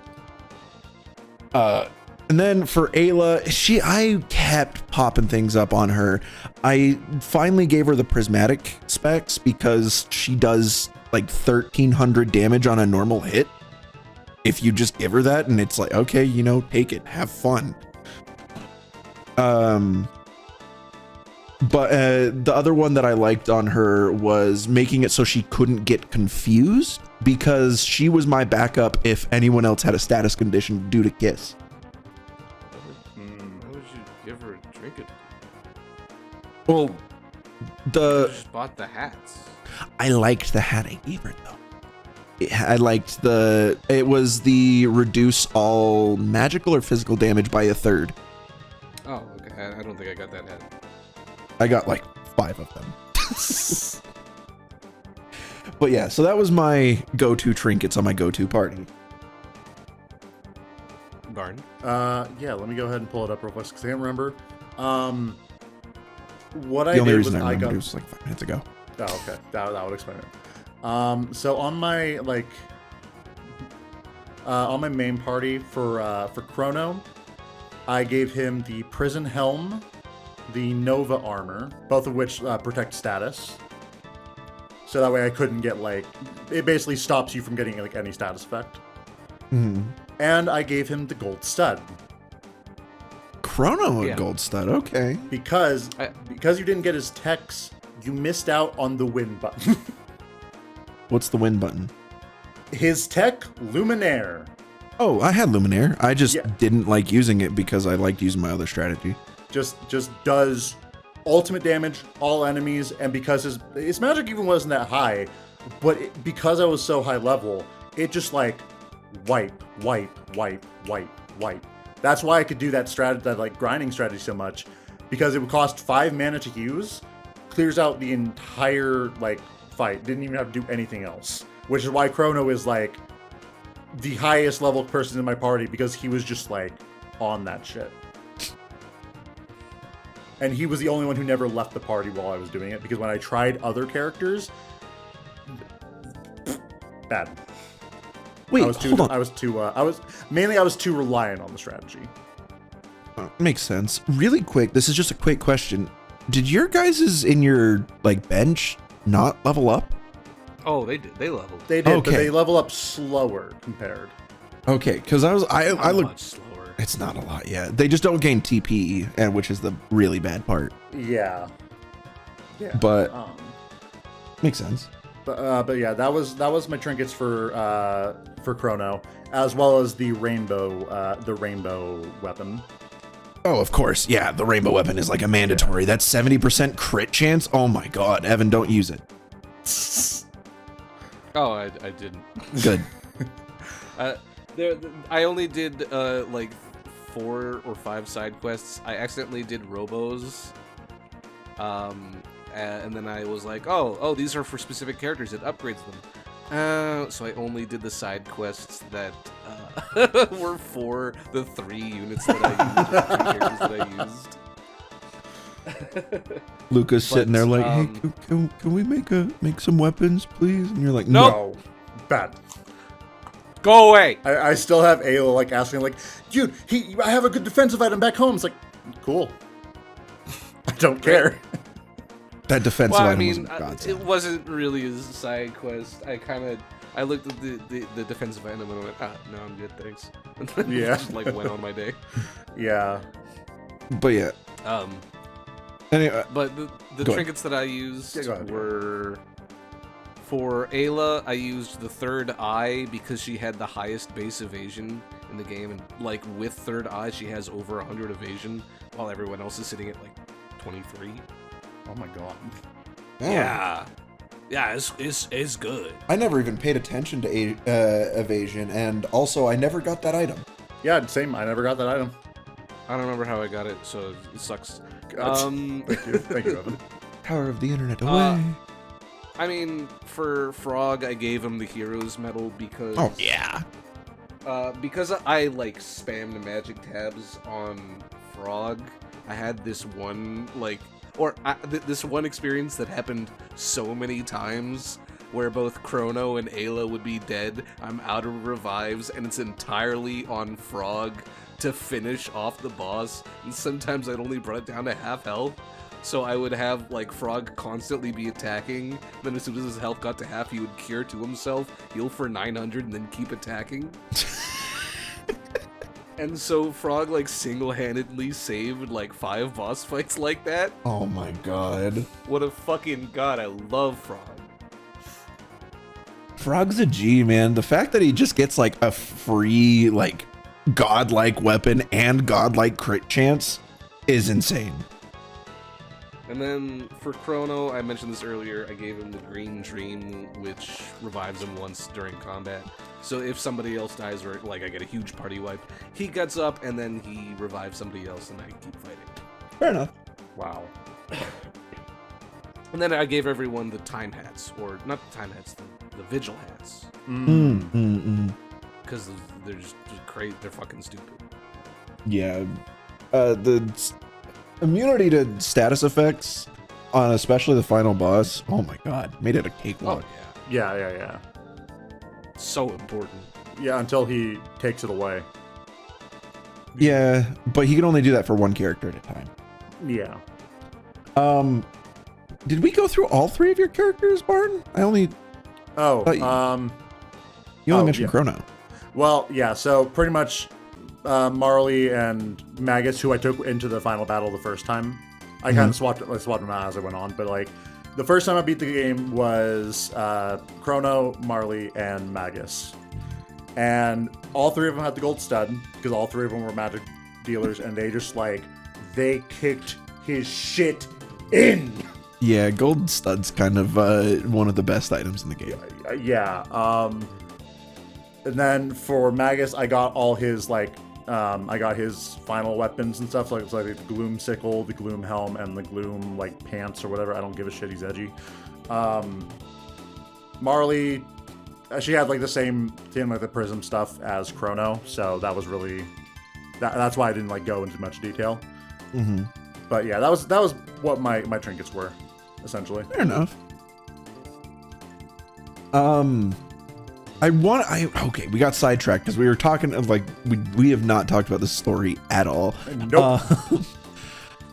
And then for Ayla, I kept popping things up on her. I finally gave her the prismatic specs because she does like 1300 damage on a normal hit. If you just give her that, and it's like, okay, you know, take it, have fun. But the other one that I liked on her was making it so she couldn't get confused, because she was my backup if anyone else had a status condition due to Kiss. Why would you give her a trinket? Well, You just bought the hats. I liked the hat I gave her though. I liked it was the reduce all magical or physical damage by 1/3. Oh, okay. I don't think I got that hat. I got like 5 of them. But yeah, so that was my go-to trinkets on my go-to party. Barn. Yeah, let me go ahead and pull it up real quick because I can't remember. What I The only did reason was I I remembered got. it was like 5 minutes ago. Oh, okay. That would explain it. So on my on my main party for Chrono, I gave him the Prison Helm, the Nova Armor, both of which protect status. So that way I couldn't get it basically stops you from getting like any status effect. And I gave him the Gold Stud. Chrono and Gold Stud, okay. Because you didn't get his techs, you missed out on the win button. What's the win button? His tech, Luminaire. Oh, I had Luminaire. I just didn't like using it because I liked using my other strategy. Just does ultimate damage, all enemies, and because his magic even wasn't that high, but because I was so high level, it just like wipe. That's why I could do that grinding strategy so much, because it would cost 5 mana to use, clears out the entire fight, didn't even have to do anything else. Which is why Chrono is like the highest level person in my party, because he was just on that shit. And he was the only one who never left the party while I was doing it, because when I tried other characters, bad. Wait, hold on. I was too reliant on the strategy. Makes sense. Really quick, this is just a quick question. Did your guys' in your bench not level up? Oh, they did. They leveled. They did, but they level up slower compared. Okay, because I looked. Much slower. It's not a lot, yeah. They just don't gain TP, and which is the really bad part. Yeah. But makes sense. But yeah, that was my trinkets for Chrono, as well as the rainbow weapon. Oh, of course, yeah. The rainbow weapon is a mandatory. That's 70% crit chance. Oh my god, Evan, don't use it. Oh, I didn't. Good. I only did 4 or 5 side quests. I accidentally did Robos, and then I was like, oh, these are for specific characters. It upgrades them. So I only did the side quests that were for the 3 units that I used, or 3 characters that I used. Luca's sitting there hey, can we make some weapons, please? And you're like, no. Bad. Go away. I still have Ayla asking dude, I have a good defensive item back home. It's cool. I don't care. That defensive item wasn't it wasn't really a side quest. I looked at the defensive item and I went, no, I'm good, thanks. And then just went on my day. Yeah. But yeah. Anyway, but the trinkets that I used were for Ayla. I used the third eye because she had the highest base evasion in the game, and with third eye she has over 100 evasion, while everyone else is sitting at 23. Oh my god. Yeah, it's good. I never even paid attention to evasion, and also I never got that item. Yeah, same. I never got that item. I don't remember how I got it, so it sucks. Thank you, Evan. Power of the internet away. I mean, for Frog, I gave him the Heroes Medal because... Oh, yeah. Because I, like, spammed magic tabs on Frog, I had this one, like... this one experience that happened so many times where both Chrono and Ayla would be dead, I'm out of revives, and it's entirely on Frog to finish off the boss, and sometimes I'd only brought it down to half health, so I would have, like, Frog constantly be attacking, then as soon as his health got to half, he would cure to himself, heal for 900, and then keep attacking. And so Frog, like, single-handedly saved, like, 5 boss fights like that. Oh my god. What a fucking god, I love Frog. Frog's a G, man. The fact that he just gets, like, a free, like, godlike weapon and godlike crit chance is insane. And then for Chrono, I mentioned this earlier, I gave him the Green Dream, which revives him once during combat. So if somebody else dies, or like I get a huge party wipe, he gets up and then he revives somebody else and I keep fighting. Fair enough. Wow. And then I gave everyone the time hats, or not the time hats, the vigil hats. Because they're just crazy, they're fucking stupid. Yeah. The immunity to status effects on especially the final boss, oh my god, made it a cakewalk. Oh, Yeah. so important. Yeah, until he takes it away. Yeah, but he can only do that for one character at a time. Yeah. Did we go through all 3 of your characters, Barton? I only Oh, you only mentioned yeah. Chrono. Well, yeah, so pretty much Marley and Magus, who I took into the final battle the first time, I kind of swapped them out as I went on, but like the first time I beat the game was Chrono, Marley, and Magus. And all 3 of them had the gold stud, because all 3 of them were magic dealers, and they just they kicked his shit in. Yeah, gold stud's kind of one of the best items in the game. Yeah. And then for Magus, I got all his I got his final weapons and stuff, like the Gloom Sickle, the Gloom Helm, and the Gloom pants or whatever. I don't give a shit. He's edgy. Marley, she had the same thing, the prism stuff as Chrono, so that was really that's why I didn't go into much detail. Mm-hmm. But yeah, that was what my trinkets were, essentially. Fair enough. Okay, we got sidetracked because we were talking of we have not talked about this story at all. Nope.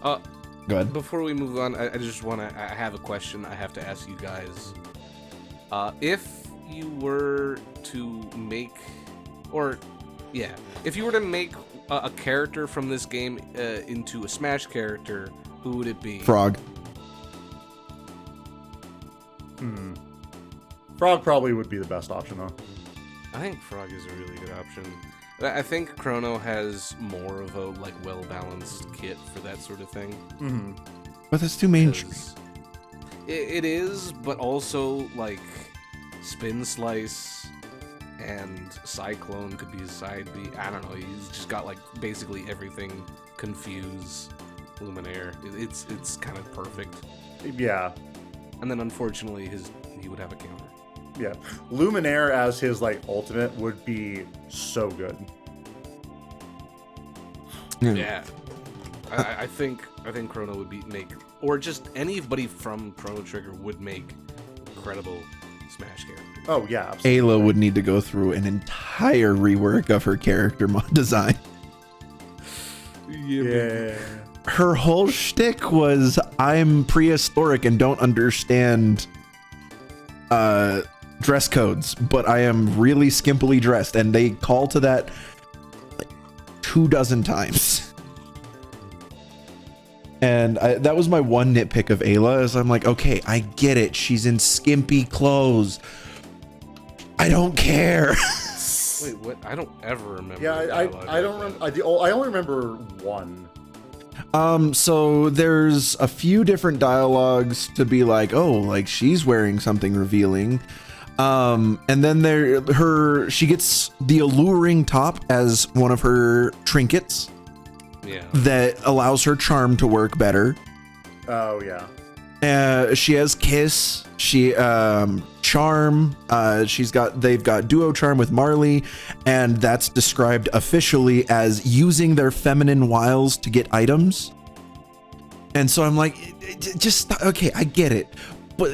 Go ahead. Before we move on, I just want to. I have a question I have to ask you guys. If you were to make, if you were to make a character from this game into a Smash character, who would it be? Frog. Frog probably would be the best option, though. I think Frog is a really good option. I think Chrono has more of a well-balanced kit for that sort of thing. Mm-hmm. But that's too mainstream. It is, but also Spin Slice and Cyclone could be his side B. I don't know. He's just got basically everything. Confuse, Luminaire. It's kind of perfect. Yeah. And then unfortunately he would have a counter. Yeah, Luminaire as his ultimate would be so good. Yeah, I think Chrono would or just anybody from Chrono Trigger would make incredible Smash characters. Oh yeah, absolutely. Ayla would need to go through an entire rework of her character design. Yeah. Her whole shtick was, I'm prehistoric and don't understand dress codes, but I am really skimpily dressed, and they call to that 24 times. And that was my one nitpick of Ayla, is I'm like, okay, I get it, she's in skimpy clothes, I don't care. Wait, what? I don't ever remember. Yeah, I don't remember. I only remember one. So there's a few different dialogues to be she's wearing something revealing. And then she gets the alluring top as one of her trinkets. Yeah. that allows her charm to work better. Oh yeah. She has Kiss. She Charm. They've got Duo Charm with Marley, and that's described officially as using their feminine wiles to get items. And so I'm like, just okay, I get it, but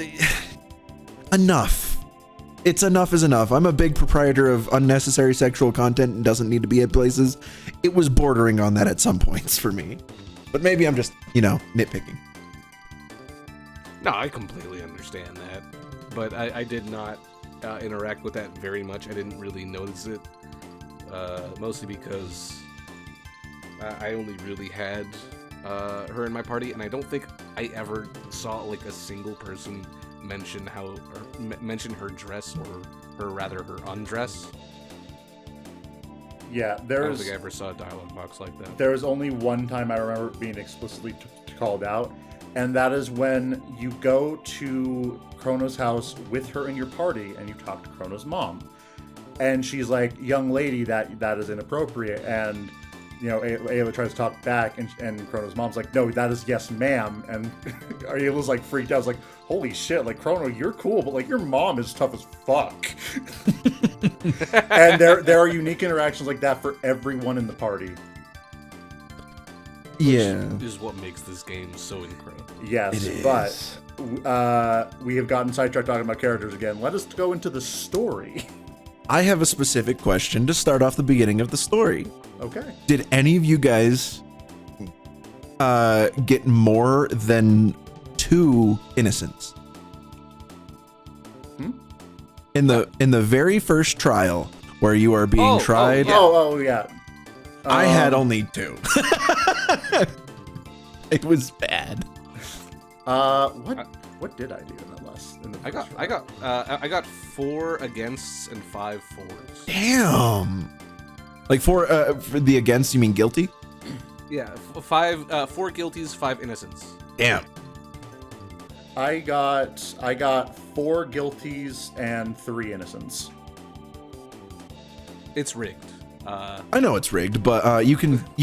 enough. It's enough is enough. I'm a big proprietor of unnecessary sexual content and doesn't need to be at places. It was bordering on that at some points for me, but maybe I'm just, nitpicking. No, I completely understand that, but I did not interact with that very much. I didn't really notice it, mostly because I only really had her in my party, and I don't think I ever saw like a single person mention her dress, or rather her undress. Yeah, I don't think I ever saw a dialogue box like that. There was only one time I remember it being explicitly called out, and that is when you go to Chrono's house with her in your party and you talk to Chrono's mom. And she's like, young lady, that is inappropriate. And, Ayla tries to talk back, and Chrono's mom's like, no, that is yes, ma'am. And Ayla's like freaked out. I was like, holy shit, like, Chrono, you're cool, but like, your mom is tough as fuck. And there are unique interactions like that for everyone in the party. Yeah. Which is what makes this game so incredible. Yes, but we have gotten sidetracked talking about characters again. Let us go into the story. I have a specific question to start off the beginning of the story. Okay. Did any of you guys get more than 2 innocents? In the very first trial where you are being tried? Oh, yeah. I had only 2. It was bad. What did I do in that last? I got 4 againsts and 5 fours. Damn. Like for the against, you mean guilty? Yeah, 4 guilties, 5 innocents. Damn. I got 4 guilties and 3 innocents. It's rigged. I know it's rigged, but you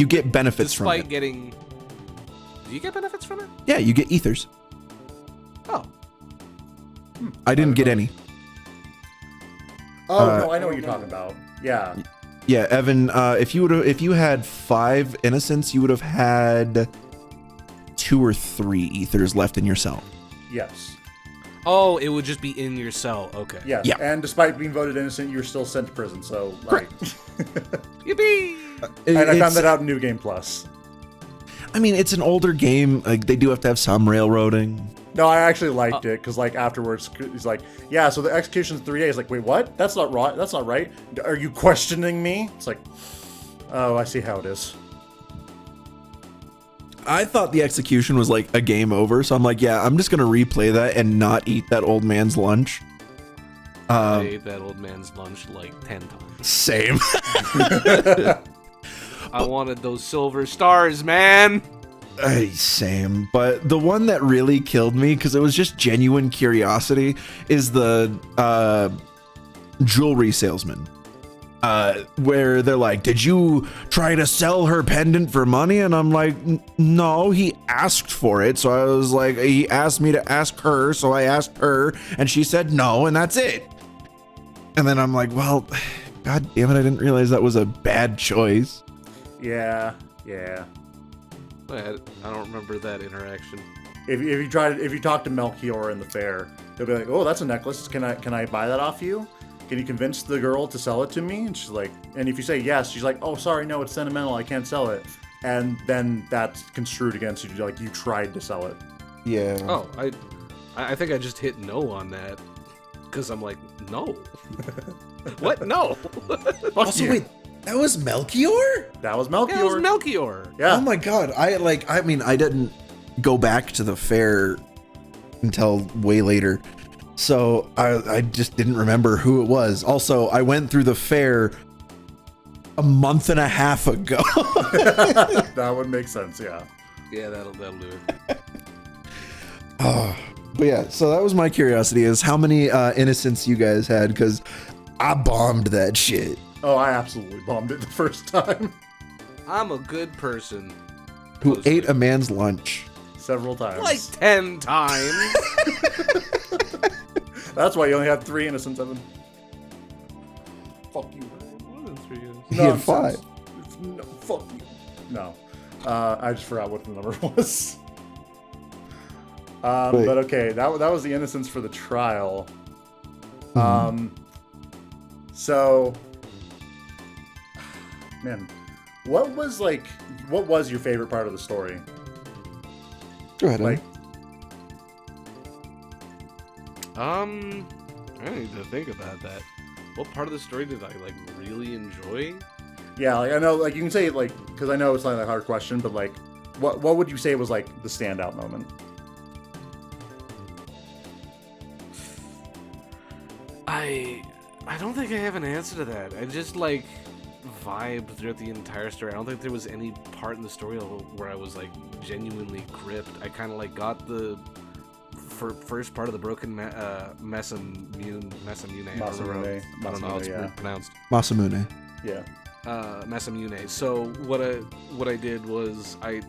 get benefits from it. Despite getting, do you get benefits from it? Yeah, you get ethers. Oh. I didn't get any. Oh no, I know what you're talking about. Yeah. Yeah, Evan. If you had 5 innocents, you would have had 2 or 3 ethers left in your cell. Yes. Oh, it would just be in your cell. Okay. Yes. Yeah. And despite being voted innocent, you're still sent to prison. So, like, Yippee! and I found that out in New Game Plus. I mean, it's an older game. Like they do have to have some railroading. No, I actually liked it because, like, afterwards, he's like, "Yeah, so the execution's 3 days." Like, wait, what? That's not right. That's not right. Are you questioning me? It's like, oh, I see how it is. I thought the execution was like a game over, so I'm like, yeah, I'm just gonna replay that and not eat that old man's lunch. I ate that old man's lunch like 10 times. Same. I wanted those silver stars, man. Same. But the one that really killed me, because it was just genuine curiosity, is the jewelry salesman. Where they're like, did you try to sell her pendant for money? And I'm like, no, he asked for it. So I was like, he asked me to ask her. So I asked her and she said no, and that's it. And then I'm like, well, God damn it. I didn't realize that was a bad choice. Yeah. I don't remember that interaction. If you talk to Melchior in the fair, they'll be like, oh, that's a necklace. Can I buy that off you? Can you convince the girl to sell it to me? And she's like, and if you say yes, she's like, oh, sorry, no, it's sentimental, I can't sell it. And then that's construed against you, like you tried to sell it. Yeah. Oh, I think I just hit no on that because I'm like, no. What? No. Also, wait, that was Melchior? That was Melchior. Yeah, it was Melchior. Yeah. Oh my God. I mean, I didn't go back to the fair until way later. So I just didn't remember who it was. Also, I went through the fair a month and a half ago. That would make sense, yeah. Yeah, that'll do it. But yeah, so that was my curiosity, is how many innocents you guys had, because I bombed that shit. Oh, I absolutely bombed it the first time. I'm a good person. Who Mostly. ate a man's lunch. Several times. Like 10 times. That's why you only had 3 innocents, Evan. Fuck you. He had 5. No, fuck you. No. I just forgot what the number was. But okay, that was the innocence for the trial. So, man, what was your favorite part of the story? Go ahead. Like, I need to think about that. What part of the story did I really enjoy? yeah, like I know, like you can say because I know it's not a hard question, but like, what would you say was like the standout moment? I don't think I have an answer to that. I just vibed throughout the entire story. I don't think there was any part in the story where I was genuinely gripped. I kind of got the first part of the broken Masamune. Masamune. I don't know how it's Yeah. pronounced. Masamune. Yeah. Masamune. So what I did was I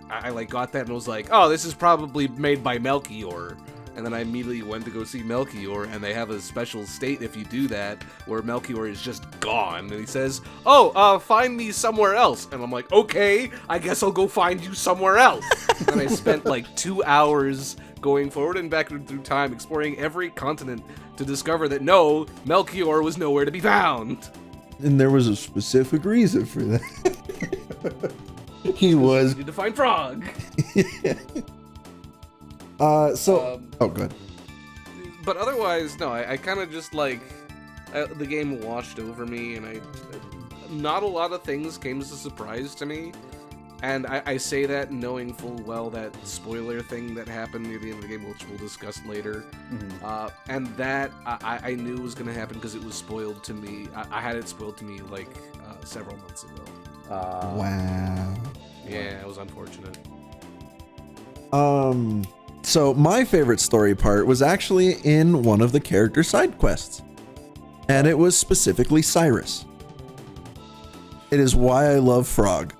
got that and was like, oh, this is probably made by Melchior. And then I immediately went to go see Melchior, and they have a special state if you do that, where Melchior is just gone. And he says, oh, find me somewhere else. And I'm like, okay, I guess I'll go find you somewhere else. And I spent 2 hours going forward and back through time, exploring every continent to discover that no, Melchior was nowhere to be found. And there was a specific reason for that. He was. Need to find Frog. Oh, good. But otherwise, no, I kind of just the game washed over me, and not a lot of things came as a surprise to me. And I say that knowing full well that spoiler thing that happened near the end of the game, which we'll discuss later. Mm-hmm. And that I knew was going to happen because it was spoiled to me. I had it spoiled to me several months ago. Wow. Yeah, it was unfortunate. So my favorite story part was actually in one of the character side quests. And it was specifically Cyrus. It is why I love Frog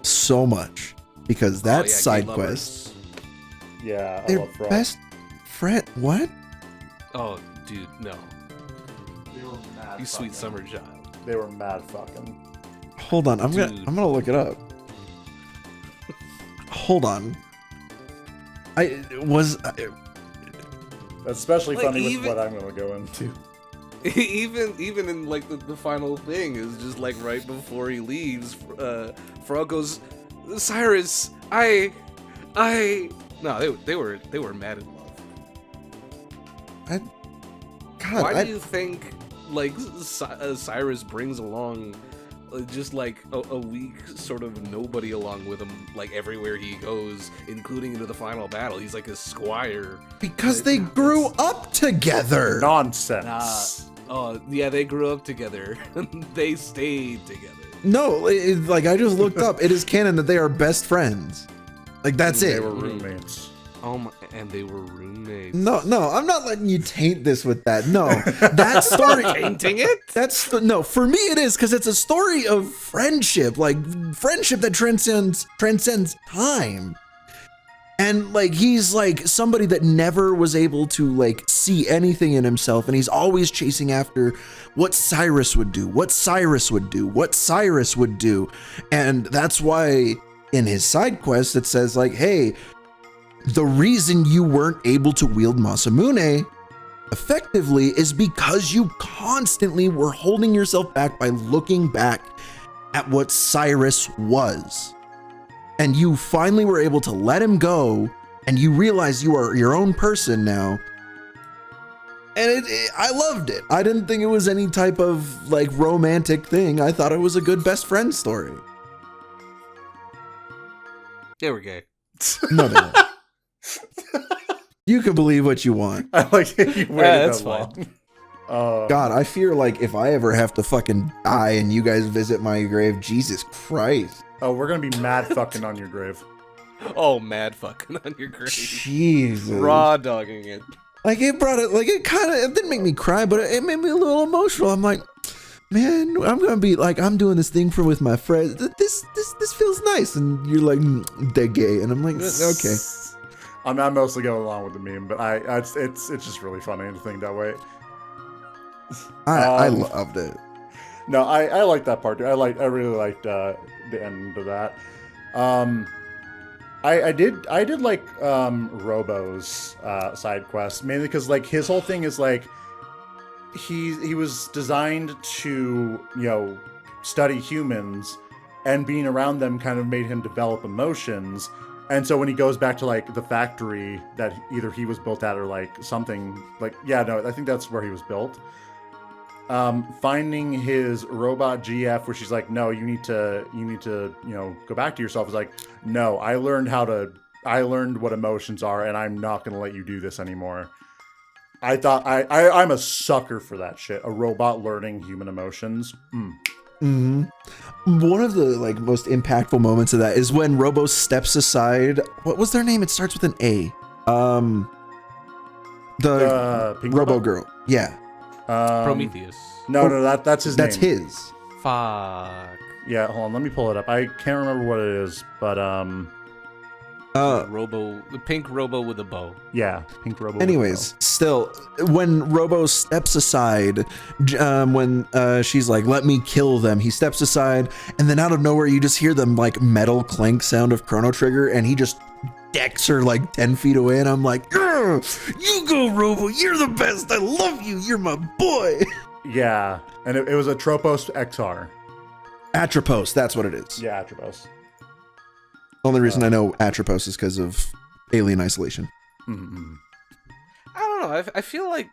so much. Because that side quest. Yeah, I their love Frog. best friend. What? Oh, dude, no. They were mad. You sweet summer child. They were mad fucking. Hold on, I'm gonna look it up. Hold on. That's especially funny with what I'm gonna go into. Even in the final thing is just right before he leaves, Frog goes, Cyrus, no, they were mad in love. Why do you think Cyrus brings along just a weak sort of nobody along with him everywhere he goes, including into the final battle? He's like a squire. Because they grew up together. Nonsense. Yeah, they grew up together. They stayed together. No, I just looked up. It is canon that they are best friends. That's it. They were roommates. Oh my, and they were roommates. No, I'm not letting you taint this with that. No, that story. Tainting it? No, for me it is, because it's a story of friendship, friendship that transcends time. And he's somebody that never was able to see anything in himself, and he's always chasing after what Cyrus would do, what Cyrus would do, what Cyrus would do. And that's why in his side quest it says hey, the reason you weren't able to wield Masamune effectively is because you constantly were holding yourself back by looking back at what Cyrus was. And you finally were able to let him go, and you realize you are your own person now. And I loved it. I didn't think it was any type of romantic thing. I thought it was a good best friend story. Yeah, we're gay. No. You can believe what you want. I like that you waited that's that long. fine. God, I fear if I ever have to fucking die and you guys visit my grave, Jesus Christ. Oh, we're gonna be mad fucking on your grave. Oh, mad fucking on your grave. Jesus. Raw dogging it. It brought it, it didn't make me cry, but it made me a little emotional. I'm like, man, I'm gonna be like, I'm doing this thing with my friends. This feels nice, and you're like, they're gay, and I'm like, okay. I'm mostly going along with the meme, but it's just really funny to think that way. I loved it. No, I like that part too. I really liked the end of that. I did like Robo's side quest, mainly because like his whole thing is like he was designed to, you know, study humans, and being around them kind of made him develop emotions. And so when he goes back to like the factory that either he was built at or like something like, yeah, no, I think that's where he was built. Finding his robot GF, where she's like, no, you need to, you know, go back to yourself, is like, no, I learned what emotions are, and I'm not going to let you do this anymore. I thought I'm a sucker for that shit. A robot learning human emotions. Mm-hmm. One of the like most impactful moments of that is when Robo steps aside. What was their name? It starts with an A. The Pink Robo robot? girl. Yeah. Prometheus. No, that's his name. That's his. Fuck. Yeah, hold on, let me pull it up. I can't remember what it is, but The pink Robo with a bow. yeah, Pink Robo. Anyways, still, when Robo steps aside, when she's like, let me kill them, he steps aside, and then out of nowhere, you just hear the like metal clank sound of Chrono Trigger, and he just decks her like 10 feet away, and I'm like, you go, Robo, you're the best, I love you, you're my boy. Yeah, and it was a Tropos XR. Atropos, that's what it is. Yeah, Atropos. Only reason I know Atropos is because of Alien Isolation. Mm-hmm. I don't know. I feel like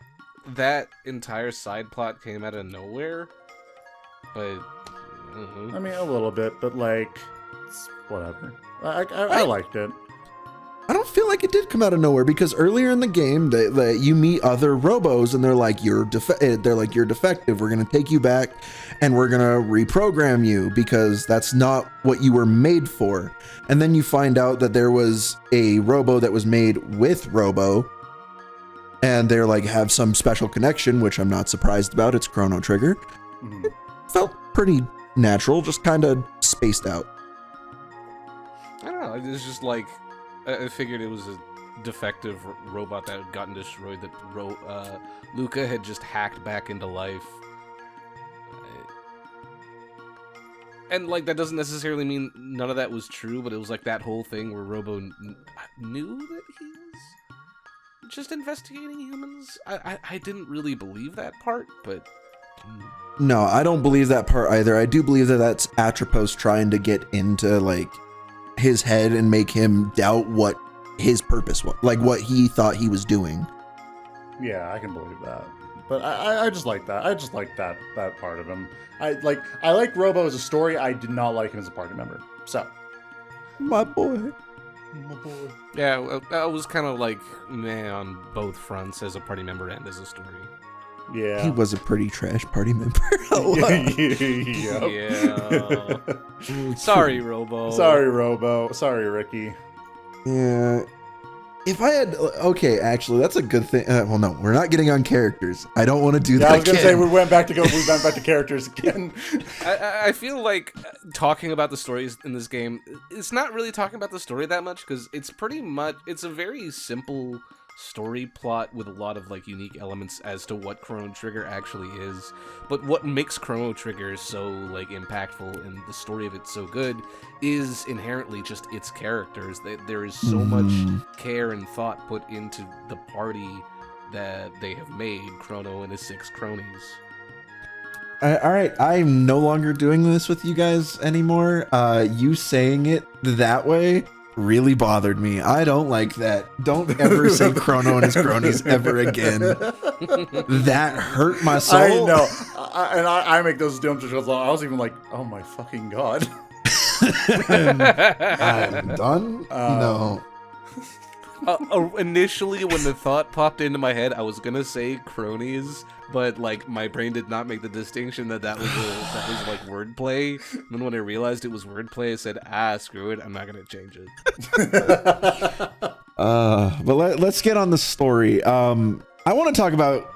that entire side plot came out of nowhere, but I mean, a little bit, but like, it's whatever. I liked it. I don't feel like it did come out of nowhere, because earlier in the game, you meet other Robos, and they're like, you're defective. We're gonna take you back, and we're gonna reprogram you because that's not what you were made for. And then you find out that there was a Robo that was made with Robo, and they're like have some special connection, which I'm not surprised about. It's Chrono Trigger. Mm-hmm. It felt pretty natural, just kind of spaced out. I don't know. It's just like I figured it was a defective robot that had gotten destroyed, that Luca had just hacked back into life. And like that doesn't necessarily mean none of that was true, but it was like that whole thing where Robo knew that he was just investigating humans. I didn't really believe that part, but No, I don't believe that part either. I do believe that that's Atropos trying to get into like his head and make him doubt what his purpose was, like what he thought he was doing. Yeah, I can believe that. But I just like that. I just like that part of him. I like Robo as a story. I did not like him as a party member. So, My boy. yeah, I was kind of like meh on both fronts as a party member and as a story. yeah. He was a pretty trash party member. Yeah. Sorry, Robo. Sorry, Robo. Sorry, Ricky. Yeah. If I had, okay, actually, that's a good thing. Well, no, we're not getting on characters. I don't want to do that. I was gonna say again. we went back to characters again. I feel like talking about the stories in this game, it's not really talking about the story that much, because it's a very simple story plot with a lot of like unique elements as to what Chrono Trigger actually is. But what makes Chrono Trigger so like impactful and the story of it so good is inherently just its characters. There is so much care and thought put into the party that they have made, Chrono and his 6 cronies. All right, I'm no longer doing this with you guys anymore. You saying it that way really bothered me. I don't like that. Don't ever say Chrono and his cronies ever again. That hurt my soul. I know. I make those dumb jokes. I was even like, oh my fucking god. I'm done. No. Initially, when the thought popped into my head, I was gonna say cronies, but like my brain did not make the distinction that was like wordplay. And then when I realized it was wordplay, I said, screw it, I'm not gonna change it. But let's get on the story. I want to talk about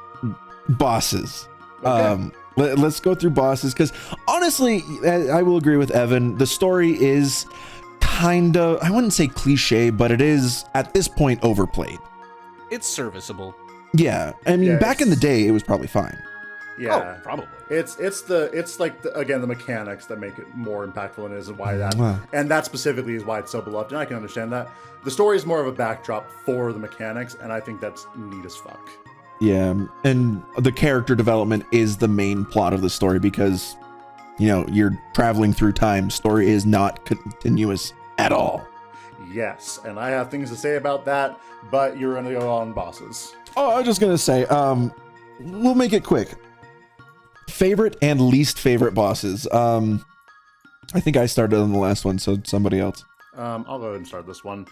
bosses. Okay. Let's go through bosses, because honestly, I will agree with Evan. The story is kind of, I wouldn't say cliche, but it is at this point overplayed. It's serviceable. Yeah, I mean, back in the day, it was probably fine. Yeah, oh, probably. It's like again the mechanics that make it more impactful, and is why that and that specifically is why it's so beloved. And I can understand that. The story is more of a backdrop for the mechanics, and I think that's neat as fuck. Yeah, and the character development is the main plot of the story, because you know you're traveling through time. Story is not continuous at all. Yes, and I have things to say about that, but you're gonna go on bosses. Oh, I was just gonna say, we'll make it quick. Favorite and least favorite bosses. I think I started on the last one, so somebody else. I'll go ahead and start this one.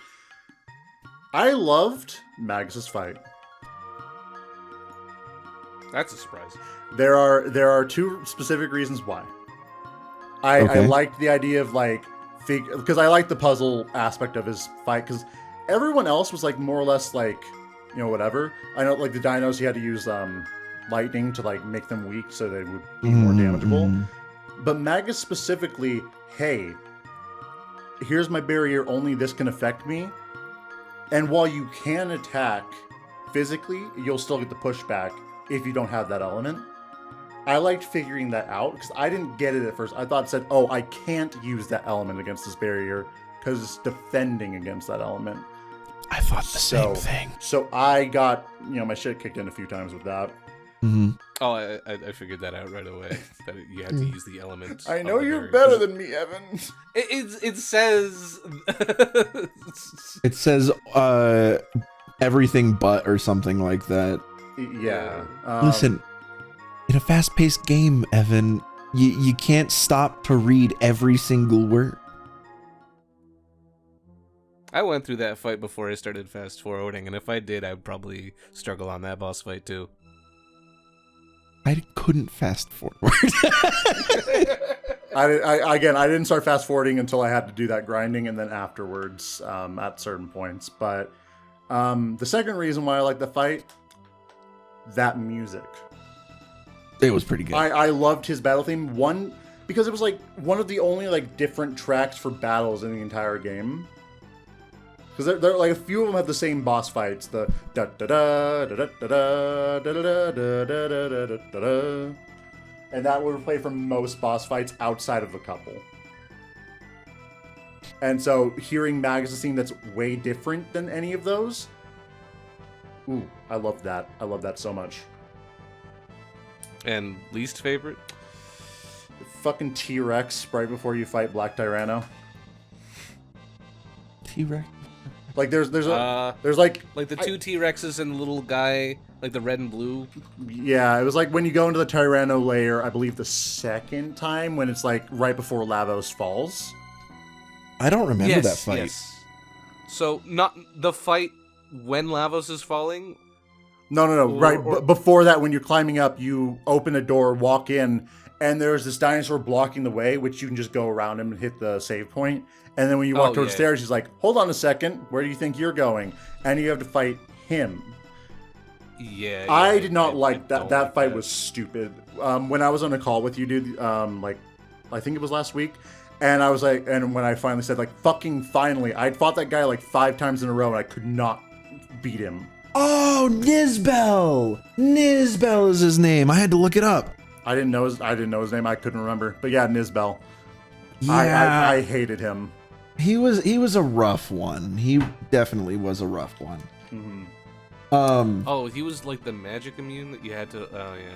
I loved Magus's fight. That's a surprise. There are two specific reasons why. I liked the idea of like, because I liked the puzzle aspect of his fight, because everyone else was like more or less like, you know, whatever. I know like the dinos, he had to use lightning to like make them weak so they would be more damageable. But Magus specifically, hey, here's my barrier, only this can affect me. And while you can attack physically, you'll still get the pushback if you don't have that element. I liked figuring that out, because I didn't get it at first. I thought it said, oh, I can't use that element against this barrier because it's defending against that element. I thought the same thing. So I got, you know, my shit kicked in a few times with that. Oh, I figured that out right away. That you had to use the element. I know you're better than me, Evan. It says. It says everything but or something like that. Yeah. Listen, in a fast-paced game, Evan, you can't stop to read every single word. I went through that fight before I started fast forwarding, and if I did, I'd probably struggle on that boss fight too. I couldn't fast forward. I didn't start fast forwarding until I had to do that grinding, and then afterwards at certain points. But the second reason why I like the fight, that music. It was pretty good. I loved his battle theme. One, because it was like one of the only like different tracks for battles in the entire game. Because they're like a few of them have the same boss fights. The da da da da da da da da da da da da, and that would play for most boss fights outside of a couple. And so hearing Magus' theme that's way different than any of those, ooh, I love that. I love that so much. And least favorite? Fucking T-Rex right before you fight Black Tyranno. T-Rex. Like there's like the two T-Rexes and the little guy, like the red and blue. Yeah, it was like when you go into the Tyranno lair, I believe the second time, when it's like right before Lavos falls. I don't remember that fight. Yes. So not the fight when Lavos is falling. No. Right before that, when you're climbing up, you open a door, walk in, and there's this dinosaur blocking the way, which you can just go around him and hit the save point. And then when you walk towards the stairs, he's like, hold on a second, where do you think you're going? And you have to fight him. Yeah. I did not like that. That fight was stupid. When I was on a call with you, dude, like, I think it was last week, and I was like, and when I finally said, like, fucking finally, I'd fought that guy like 5 times in a row, and I could not beat him. Oh, Nizbel! Nizbel is his name. I had to look it up. I didn't know his name. I couldn't remember. But yeah, Nizbel. Yeah. I hated him. He was a rough one. He definitely was a rough one. Mm-hmm. He was like the magic immune that you had to. Oh yeah.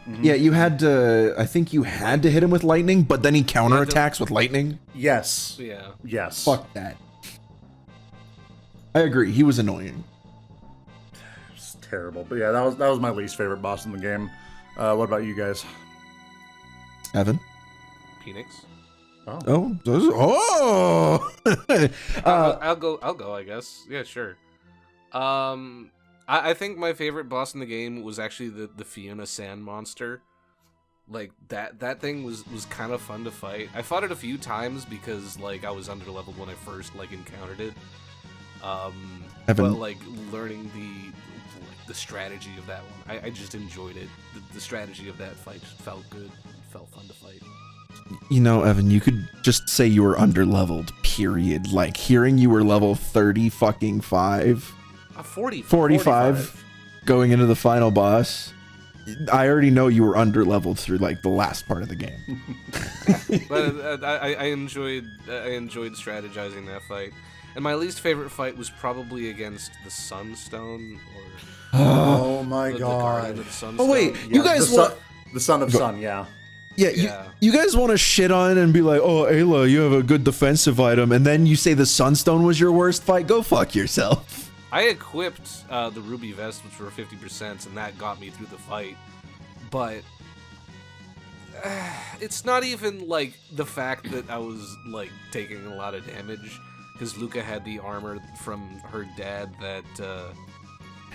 Mm-hmm. Yeah, you had to. I think you had to hit him with lightning, but then he counterattacks with lightning. Yes. Yeah. Yes. Fuck that. I agree. He was annoying. It's terrible. But yeah, that was my least favorite boss in the game. What about you guys? Evan? Phoenixx. Oh. I'll go. I guess. Yeah, sure. I think my favorite boss in the game was actually the Fiona Sand monster. Like that thing was kind of fun to fight. I fought it a few times because like I was underleveled when I first like encountered it. Evan. But like learning the strategy of that one. I just enjoyed it. The strategy of that fight just felt good. It felt fun to fight. You know, Evan, you could just say you were underleveled, period. Like, hearing you were level 30 fucking 5. 45 going into the final boss. I already know you were underleveled through, like, the last part of the game. But I enjoyed strategizing that fight. And my least favorite fight was probably against the Sunstone, or Oh my the god. Guardian of the Sunstone. Oh, wait, Yeah, you guys want... the Son of Sun, yeah. Yeah, Yeah. You guys want to shit on and be like, oh, Ayla, you have a good defensive item, and then you say the Sunstone was your worst fight? Go fuck yourself. I equipped the Ruby Vest, which were 50%, and that got me through the fight. But it's not even, like, the fact that I was, like, taking a lot of damage, because Luca had the armor from her dad that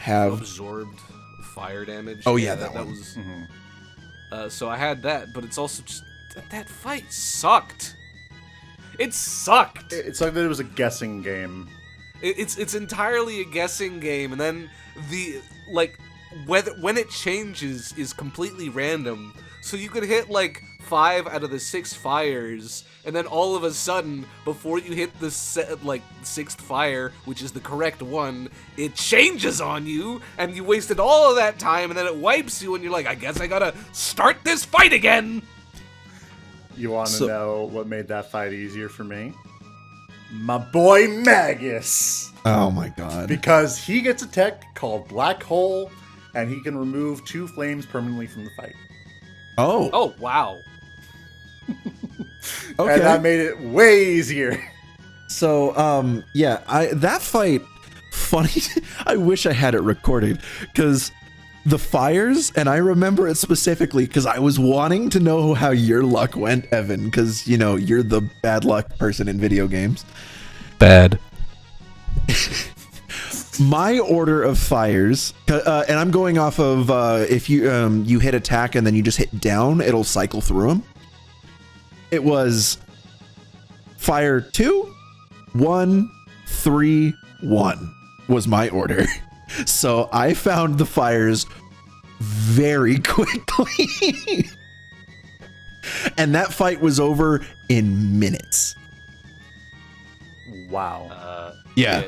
absorbed fire damage. Oh, yeah, that one. was... So I had that, but it's also just... That fight sucked. It sucked! It's like that it was a guessing game. It's entirely a guessing game, and then when it changes is completely random. So you could hit like 5 out of the 6 fires, and then all of a sudden, before you hit the 6th fire, which is the correct one, it changes on you, and you wasted all of that time, and then it wipes you, and you're like, I guess I gotta start this fight again. You want to know what made that fight easier for me? My boy Magus. Oh my god. Because he gets a tech called Black Hole, and he can remove 2 flames permanently from the fight. Oh, wow. Okay. And that made it way easier. So, yeah, that fight, funny, I wish I had it recorded, because the fires, and I remember it specifically, because I was wanting to know how your luck went, Evan, because, you know, you're the bad luck person in video games. Bad. My order of fires, and I'm going off of if you hit attack and then you just hit down, it'll cycle through them. It was fire 2, 1, 3, 1 was my order. So I found the fires very quickly. And that fight was over in minutes. Wow. Yeah.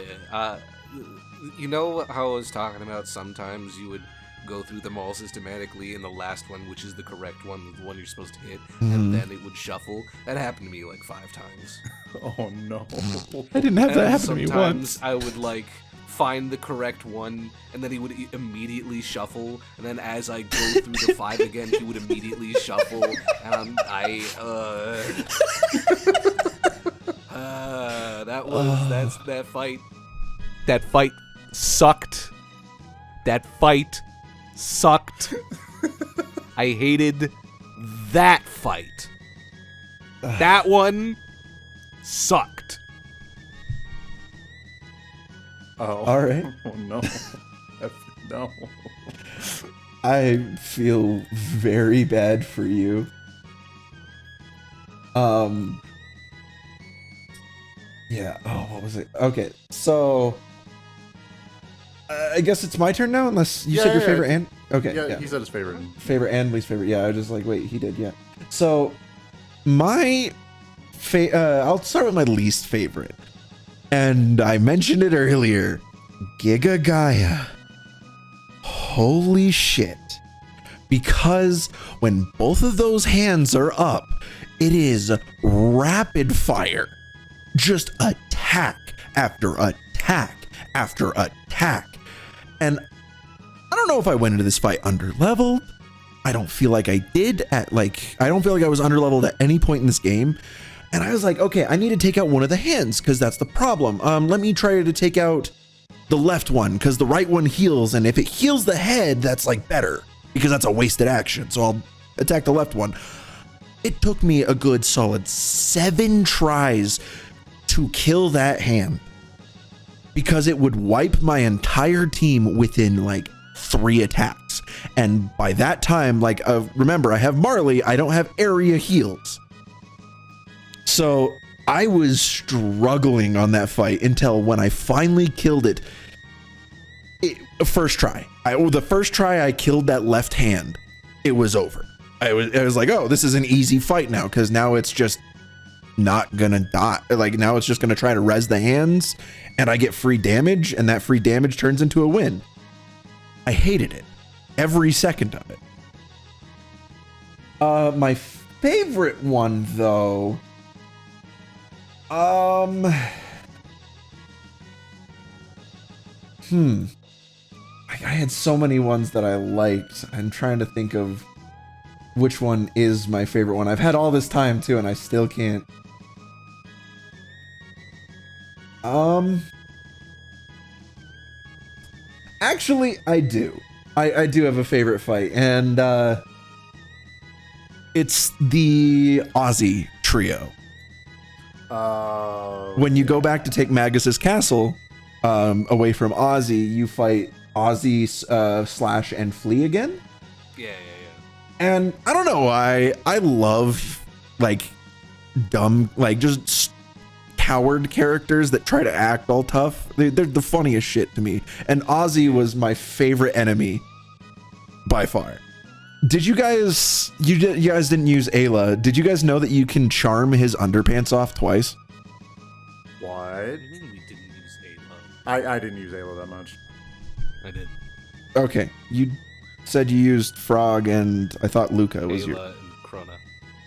You know how I was talking about sometimes you would go through them all systematically, and the last one, which is the correct one, the one you're supposed to hit, and then it would shuffle? That happened to me like 5 times. Oh no. I didn't have that happen to me Sometimes once. I would like find the correct one, and then he would immediately shuffle, and then as I go through the 5 again, he would immediately shuffle, and that fight. That fight sucked. That fight sucked. I hated that fight. That one sucked. Oh. All right. Oh no. No. I feel very bad for you. Yeah. Oh, what was it? Okay. So I guess it's my turn now, unless you said your favorite and okay. Yeah, he said his favorite. Favorite and least favorite. Yeah, I was just like, wait, he did. Yeah. So my I'll start with my least favorite. And I mentioned it earlier. Giga Gaia. Holy shit. Because when both of those hands are up, it is rapid fire. Just attack after attack after attack. And I don't know if I went into this fight underleveled. I don't feel like I did I don't feel like I was underleveled at any point in this game. And I was like, okay, I need to take out one of the hands because that's the problem. Let me try to take out the left one because the right one heals. And if it heals the head, that's like better because that's a wasted action. So I'll attack the left one. It took me a good solid 7 tries to kill that hand because it would wipe my entire team within like 3 attacks. And by that time, like, remember, I have Marley, I don't have area heals. So I was struggling on that fight until when I finally killed it, First try. The first try I killed that left hand, it was over. I was like, oh, this is an easy fight now, because now it's just not gonna die. Like, now it's just gonna try to res the hands, and I get free damage, and that free damage turns into a win. I hated it. Every second of it. My favorite one, though... I had so many ones that I liked. I'm trying to think of which one is my favorite one. I've had all this time too, and I still can't. Actually, I do. I do have a favorite fight, and it's the Ozzy trio. When you go back to take Magus's castle away from Ozzy, you fight Ozzy Slash and Flea again. Yeah. And I don't know why I love like dumb, like just coward characters that try to act all tough. They're the funniest shit to me. And Ozzy was my favorite enemy by far. Did you guys? You guys didn't use Ayla. Did you guys know that you can charm his underpants off twice? What? What do you mean we didn't use Ayla? I didn't use Ayla that much. I did. Okay, you said you used Frog, and I thought Luca was Ayla and Chrono.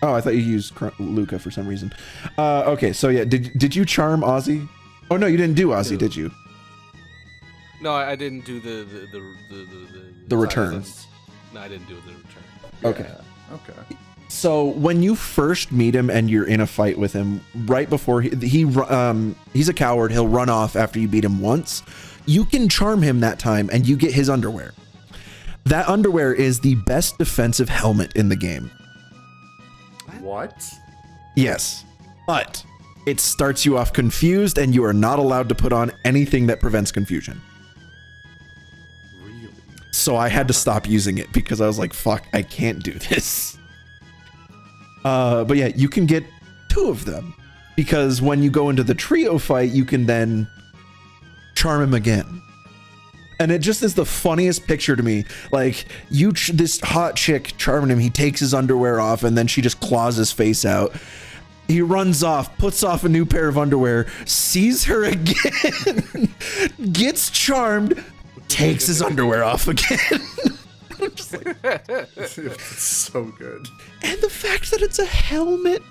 Oh, I thought you used Luca for some reason. Okay, so yeah, did you charm Ozzy? Oh no, you didn't do Ozzy, did you? No, I didn't do the return. No, I didn't do the return. Okay. Yeah, okay. So when you first meet him and you're in a fight with him, right before he's a coward, he'll run off after you beat him once. You can charm him that time, and you get his underwear. That underwear is the best defensive helmet in the game. What? Yes, but it starts you off confused, and you are not allowed to put on anything that prevents confusion. Really? So I had to stop using it because I was like, fuck, I can't do this. But yeah, you can get 2 of them, because when you go into the trio fight, you can then charm him again. And it just is the funniest picture to me. Like, this hot chick charming him, he takes his underwear off, and then she just claws his face out. He runs off, puts off a new pair of underwear, sees her again, gets charmed, takes his underwear off again. I'm just like, It's so good. and the fact that it's a helmet,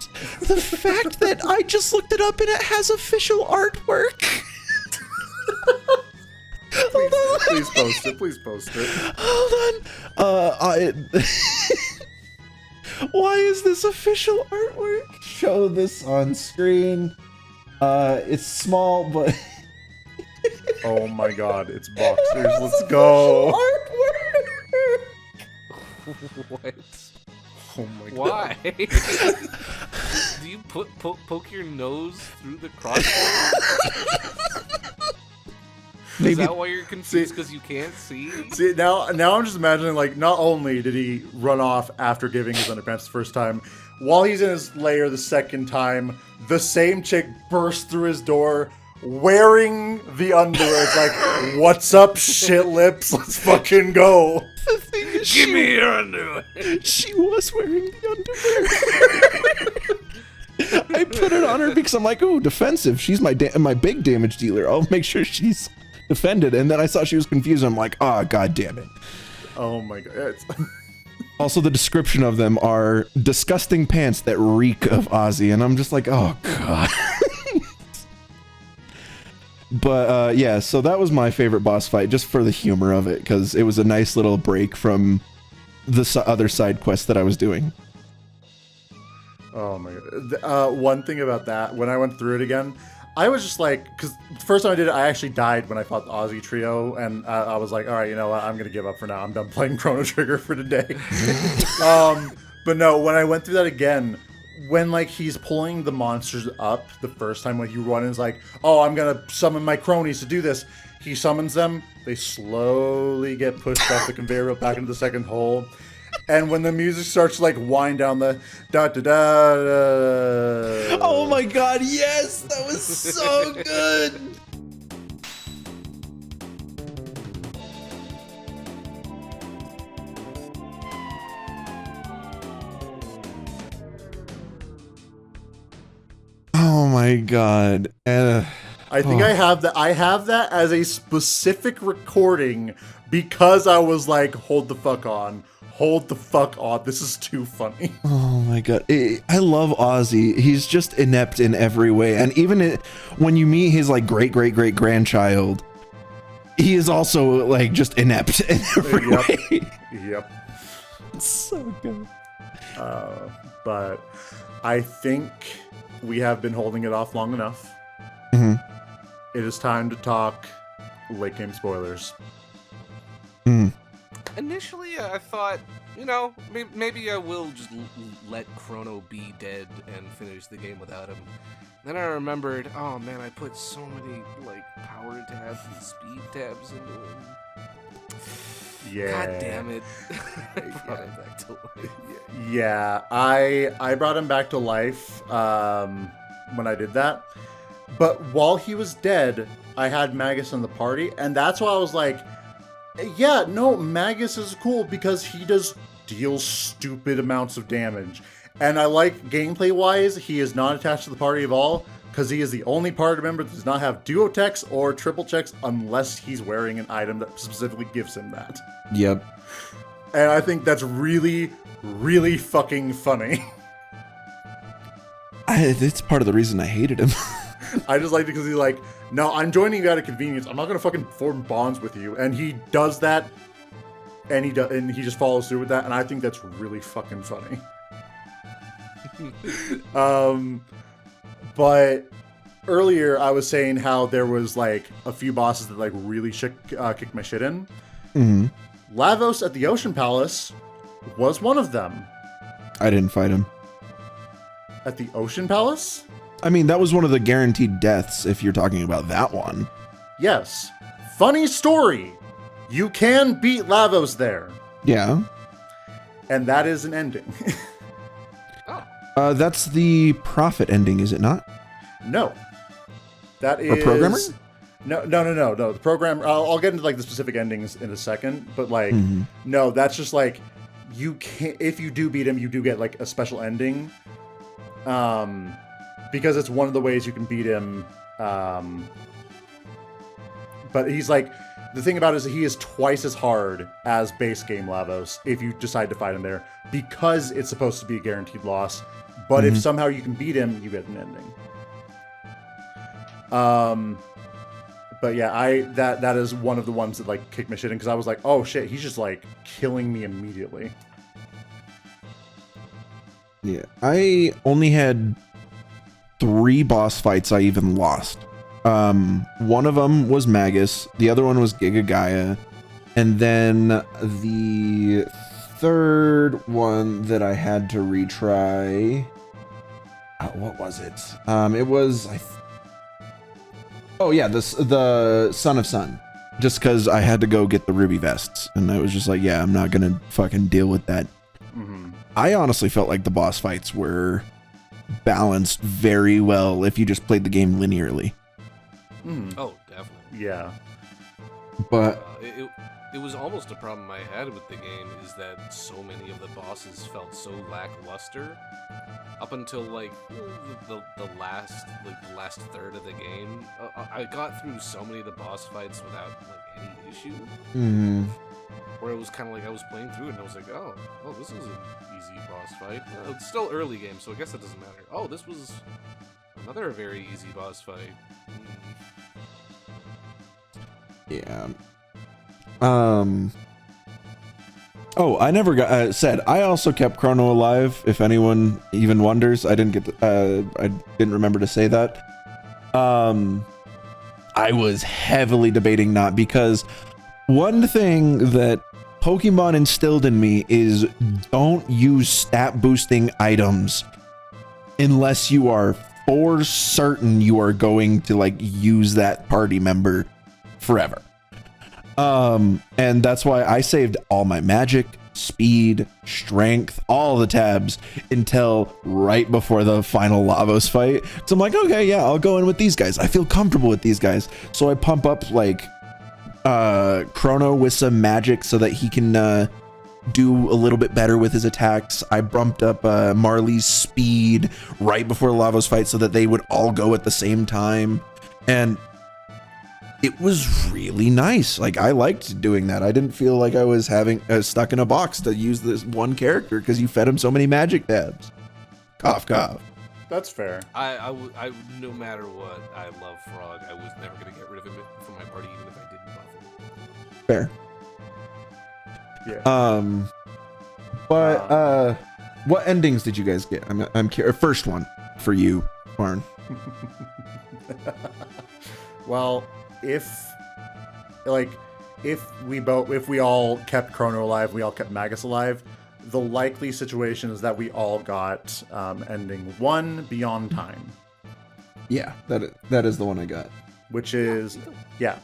the fact that I just looked it up and it has official artwork. Please post it. Please post it. Hold on. Why is this official artwork? Show this on screen. It's small, but Oh my god, it's boxers. Let's go. What? Oh my god. Why? Do you poke your nose through the crossbar? Is that why you're confused because you can't see? See, now I'm just imagining, like, not only did he run off after giving his underpants the first time, while he's in his lair the second time, the same chick bursts through his door wearing the underwear. It's like, what's up, shit lips? Let's fucking go. the thing is, Give me your underwear. she was wearing the underwear. I put it on her because I'm like, oh, defensive. She's my big damage dealer. I'll make sure she's defended. And then I saw she was confused. And I'm like, oh, god damn it. Oh my god. It's Also, the description of them are disgusting pants that reek of Ozzy, and I'm just like, oh god. But yeah, so that was my favorite boss fight, just for the humor of it, because it was a nice little break from the other side quests that I was doing. Oh my god. One thing about that, when I went through it again, I was just like, because the first time I did it, I actually died when I fought the Ozzy trio, and I was like, all right, you know what, I'm going to give up for now. I'm done playing Chrono Trigger for today. But no, when I went through that again, when, like, he's pulling the monsters up the first time, when he runs, is like, oh, I'm going to summon my cronies to do this. He summons them. They slowly get pushed off the conveyor belt back into the second hole. And when the music starts to, like, wind down the da-da-da-da. Oh my god, yes! That was so good! Oh my god. I think I have that. I have that as a specific recording because I was like, hold the fuck on. Hold the fuck on. This is too funny. Oh my god. I love Ozzy. He's just inept in every way. And even when you meet his like great grandchild, he is also like just inept in every way. Yep. It's so good. But I think we have been holding it off long enough. Mm-hmm. It is time to talk late game spoilers. Initially, I thought, maybe I will just let Chrono be dead and finish the game without him. Then I remembered, oh man, I put so many like power tabs and speed tabs into him. Yeah. God damn it. I brought him back to life. Yeah, I brought him back to life when I did that. But while he was dead, I had Magus in the party, and that's why I was like, yeah, no, Magus is cool because he deals stupid amounts of damage. And I like gameplay-wise, he is not attached to the party at all, because he is the only party member that does not have duo checks or triple checks unless he's wearing an item that specifically gives him that. Yep. And I think that's really, really fucking funny. It's part of the reason I hated him. I just liked it because he's like, no, I'm joining you out of convenience. I'm not going to fucking form bonds with you. And he does that, and he just follows through with that, and I think that's really fucking funny. But earlier I was saying how there was like a few bosses that like really kicked my shit in. Mm-hmm. Lavos at the Ocean Palace was one of them. I didn't fight him. At the Ocean Palace? I mean, that was one of the guaranteed deaths if you're talking about that one. Yes. Funny story. You can beat Lavos there. Yeah. And that is an ending. That's the Prophet ending, is it not? No. That is... A programmer? No. The program... I'll get into like the specific endings in a second, but like, no, that's just like, you can't... If you do beat him, you do get like a special ending. Because it's one of the ways you can beat him. But he's like... The thing about it is that he is twice as hard as base game Lavos if you decide to fight him there, because it's supposed to be a guaranteed loss. But if somehow you can beat him, you get an ending. But yeah, that is one of the ones that like kicked my shit in, because I was like, oh shit, he's just like killing me immediately. Yeah, I only had 3 boss fights I even lost. One of them was Magus, the other one was Giga Gaia, and then the third one that I had to retry, what was it? It was, the Son of Sun, just because I had to go get the ruby vests, and I was just like, yeah, I'm not gonna fucking deal with that. I honestly felt like the boss fights were balanced very well if you just played the game linearly. Oh, definitely. Yeah. But it was almost a problem I had with the game, is that so many of the bosses felt so lackluster up until like the last third of the game. I got through so many of the boss fights without like any issue. Where it was kind of like I was playing through it and I was like, oh, this is an easy boss fight. It's still early game, so I guess it doesn't matter. Oh, this was another very easy boss fight. yeah. Oh, I never got said. I also kept Chrono alive. If anyone even wonders, I didn't get. I didn't remember to say that. I was heavily debating not, because one thing that Pokemon instilled in me is don't use stat boosting items unless you are for certain you are going to like use that party member forever. And that's why I saved all my magic, speed, strength, all the tabs until right before the final Lavos fight. So I'm like, okay, yeah, I'll go in with these guys. I feel comfortable with these guys. So I pump up like Chrono with some magic so that he can do a little bit better with his attacks. I bumped up Marley's speed right before the Lavos fight so that they would all go at the same time. And it was really nice. Like, I liked doing that. I didn't feel like I was having stuck in a box to use this one character because you fed him so many magic dabs. Cough, cough. That's fair. I no matter what, I love Frog. I was never going to get rid of him from my party, even if I didn't buff him. Fair. Yeah. But what endings did you guys get? I'm curious. First one for you, Barn. Well, if we all kept Chrono alive, we all kept Magus alive, the likely situation is that we all got ending 1, Beyond Time. Yeah, that is the one I got. Which is, yeah.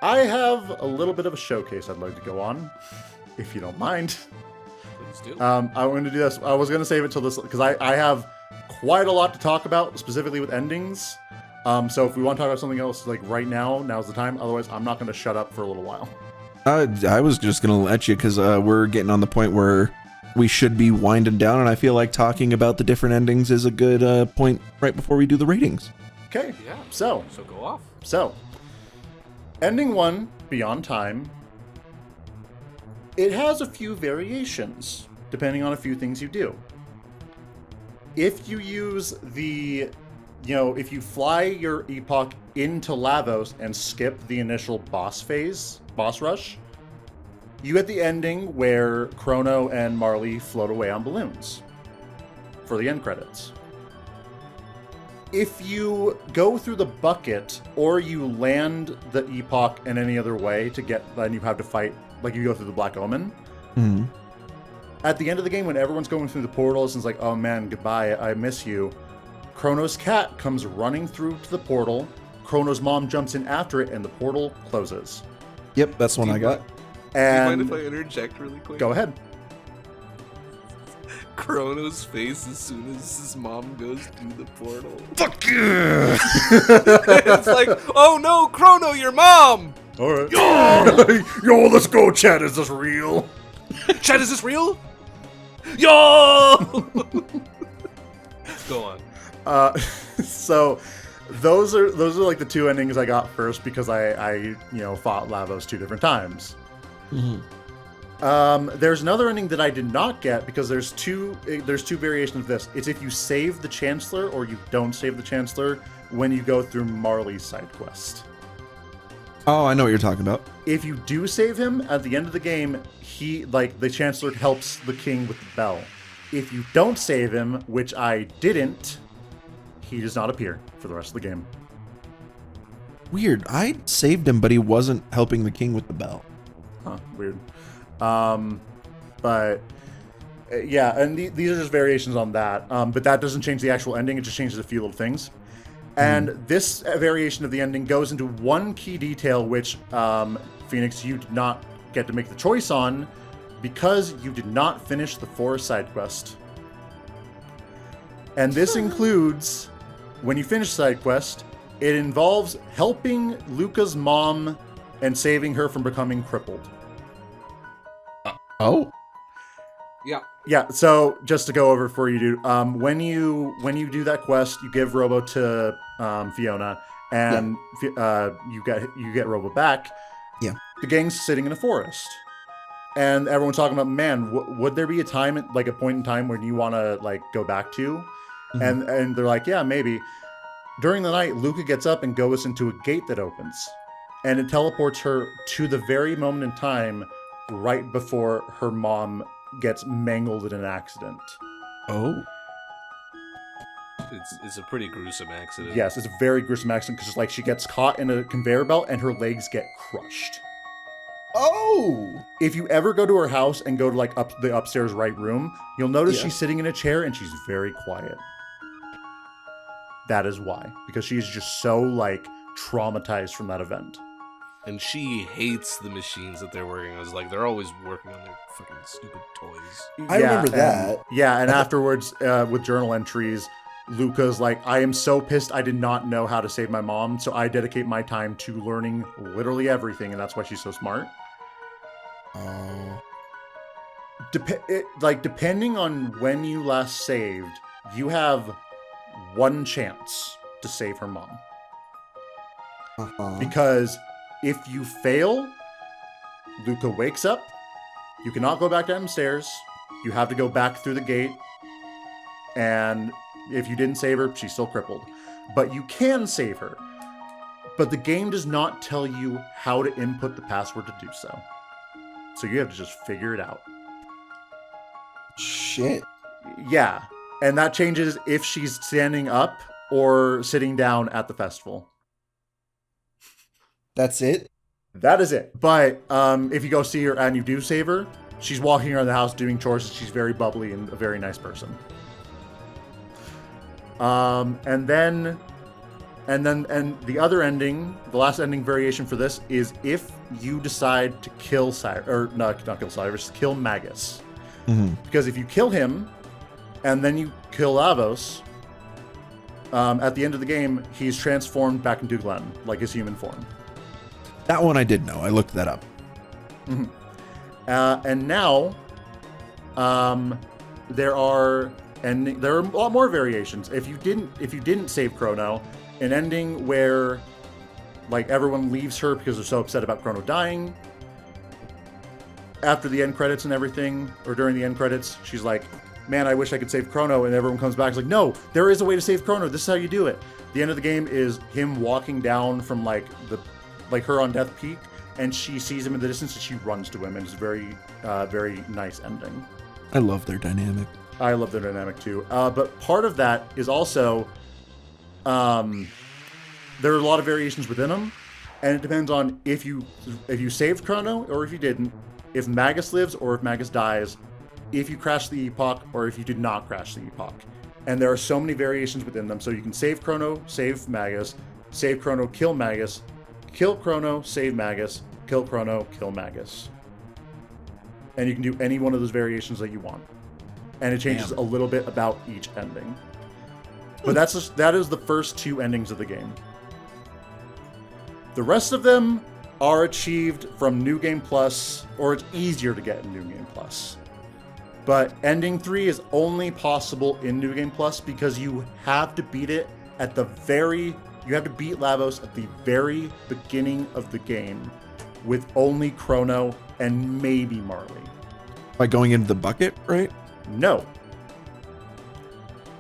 I have a little bit of a showcase I'd like to go on, if you don't mind. Please do. I'm going to do this. I was going to save it till this, because I have quite a lot to talk about, specifically with endings. So if we want to talk about something else, like right now, now's the time. Otherwise, I'm not going to shut up for a little while. I was just going to let you, because we're getting on the point where we should be winding down, and I feel like talking about the different endings is a good point right before we do the ratings. Okay. Yeah. So go off. So, ending 1, Beyond Time, it has a few variations, depending on a few things you do. If you use if you fly your Epoch into Lavos and skip the initial boss rush, you get the ending where Chrono and Marley float away on balloons for the end credits. If you go through the bucket or you land the Epoch in any other way then you have to fight, like you go through the Black Omen. Mm-hmm. At the end of the game, when everyone's going through the portals and it's like, oh man, goodbye, I miss you, Chrono's cat comes running through to the portal, Chrono's mom jumps in after it, and the portal closes. Yep, that's one I got. And Do you mind if I interject really quick? Go ahead. Chrono's face as soon as his mom goes through the portal. Fuck yeah! It's like, oh no, Chrono, your mom! Alright. Yo, let's go, Chad, is this real? Chad, is this real? Yo! Go on. So those are like the two endings I got first because I fought Lavos 2 different times. Mm-hmm. There's another ending that I did not get because there's two variations of this. It's if you save the Chancellor or you don't save the Chancellor when you go through Marley's side quest. Oh, I know what you're talking about. If you do save him at the end of the game, the Chancellor helps the king with the bell. If you don't save him, which I didn't, he does not appear for the rest of the game. Weird. I saved him, but he wasn't helping the king with the bell. Huh, weird. But yeah, and these are just variations on that. But that doesn't change the actual ending. It just changes a few little things. And this variation of the ending goes into one key detail, which Phoenixx, you did not get to make the choice on because you did not finish the forest side quest. And this includes, when you finish side quest, it involves helping Luca's mom and saving her from becoming crippled. Oh? Yeah, so just to go over for you, dude, when you do that quest, you give Robo to Fiona, and you get Robo back. Yeah. The gang's sitting in a forest, and everyone's talking about, man, would there be a time, like a point in time, when you want to like go back to? Mm-hmm. And they're like, yeah, maybe. During the night, Luca gets up and goes into a gate that opens, and it teleports her to the very moment in time right before her mom gets mangled in an accident. Oh. It's a pretty gruesome accident. Yes, it's a very gruesome accident because like she gets caught in a conveyor belt and her legs get crushed. Oh! If you ever go to her house and go to like the upstairs right room, you'll notice she's sitting in a chair and she's very quiet. That is why, because she's just so like traumatized from that event. And she hates the machines that they're working on. It's like they're always working on their fucking stupid toys. I remember that. And afterwards, with journal entries, Luca's like, I am so pissed I did not know how to save my mom, so I dedicate my time to learning literally everything, and that's why she's so smart. Oh. Depending on when you last saved, you have one chance to save her mom. Because if you fail, Luca wakes up. You cannot go back downstairs. You have to go back through the gate. And if you didn't save her, she's still crippled. But you can save her. But the game does not tell you how to input the password to do so. So you have to just figure it out. Shit. Yeah. And that changes if she's standing up or sitting down at the festival. That's it? That is it. But if you go see her and you do save her, she's walking around the house doing chores. She's very bubbly and a very nice person. And the other ending, the last ending variation for this is if you decide to kill Cyrus, or not kill Cyrus, kill Magus. Mm-hmm. Because if you kill him and then you kill Lavos, at the end of the game, he's transformed back into Glenn, like his human form. That one I did know. I looked that up. Mm-hmm. And now, there are a lot more variations. If you didn't save Chrono, an ending where like everyone leaves her because they're so upset about Chrono dying. After the end credits and everything, or during the end credits, she's like, "Man, I wish I could save Chrono," and everyone comes back. It's like, "No, there is a way to save Chrono. This is how you do it." The end of the game is him walking down from like her on Death Peak, and she sees him in the distance and she runs to him, and it's very, very nice ending. I love their dynamic. I love their dynamic too. But part of that is also, there are a lot of variations within them, and it depends on if you saved Chrono or if you didn't, if Magus lives or if Magus dies, if you crashed the epoch or if you did not crash the epoch. And there are so many variations within them. So you can save Chrono, save Magus, save Chrono, kill Magus, kill Chrono, save Magus, kill Chrono, kill Magus. And you can do any one of those variations that you want. And it changes a little bit about each ending. But that is the first two endings of the game. The rest of them are achieved from New Game Plus, or it's easier to get in New Game Plus. But ending 3 is only possible in New Game Plus because you have to beat it at you have to beat Lavos at the very beginning of the game with only Chrono and maybe Marley. By going into the bucket, right? No.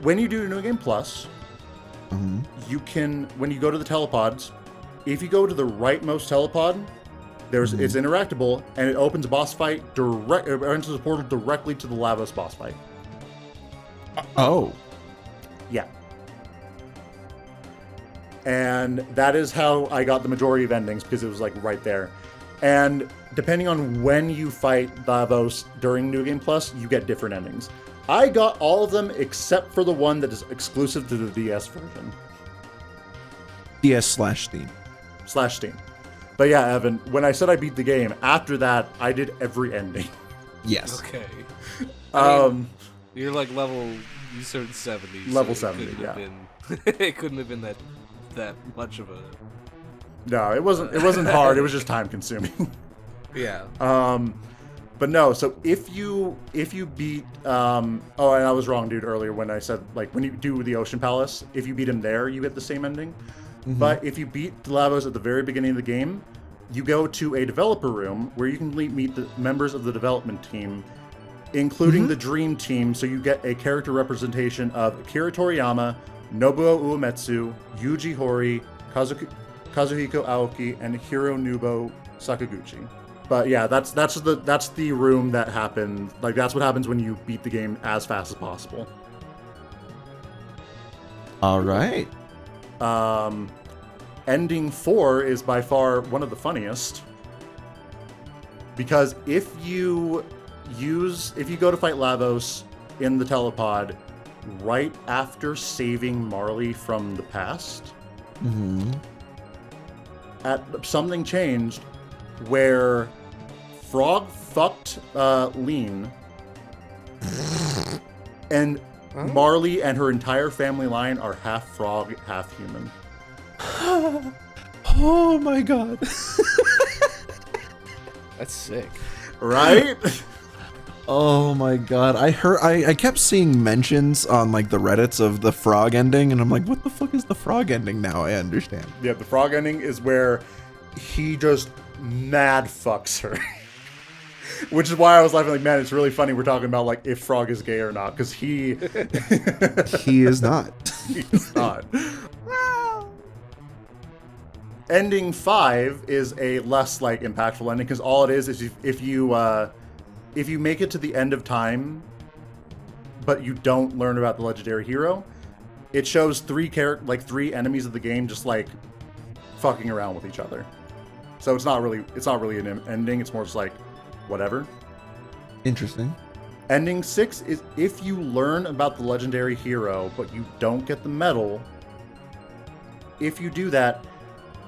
When you do New Game Plus, you can, when you go to the telepods, if you go to the rightmost telepod, it's interactable, and it opens a boss fight it enters the portal directly to the Lavos boss fight. Oh. Yeah. And that is how I got the majority of endings, because it was like right there. And depending on when you fight Lavos during New Game Plus, you get different endings. I got all of them except for the one that is exclusive to the DS version. DS/Steam. /Steam. But yeah, Evan, when I said I beat the game, after that, I did every ending. Yes. Okay. You're like you started 70. Level so 70, yeah. It couldn't have been that much of a... No, it wasn't hard. It was just time consuming. Yeah. But no, so if you beat and I was wrong, dude, earlier when I said like when you do the Ocean Palace, if you beat him there, you get the same ending. Mm-hmm. But if you beat Lavos at the very beginning of the game, you go to a developer room where you can meet the members of the development team, including the Dream Team, so you get a character representation of Akira Toriyama, Nobuo Uematsu, Yuji Horii, Kazuhiko Aoki, and Hironobu Sakaguchi. But yeah, that's the room that happened. Like that's what happens when you beat the game as fast as possible. All right. Ending 4 is by far one of the funniest, because if you go to fight Lavos in the telepod right after saving Marley from the past, something changed where Frog fucked Lean, and Marley and her entire family line are half frog, half human. Oh my god. That's sick. Right? Oh my god. I kept seeing mentions on like the Reddits of the frog ending, and I'm like, what the fuck is the frog ending now? I understand. Yeah, the frog ending is where he just mad fucks her. Which is why I was laughing, like, man, it's really funny we're talking about, like, if Frog is gay or not, because he... He is not. He is not. Ending 5 is a less, like, impactful ending, because all it is if you make it to the end of time, but you don't learn about the legendary hero, it shows three enemies of the game just, like, fucking around with each other. So it's not really an ending, it's more just, like, whatever. Interesting. Ending 6 is if you learn about the legendary hero, but you don't get the medal. If you do that,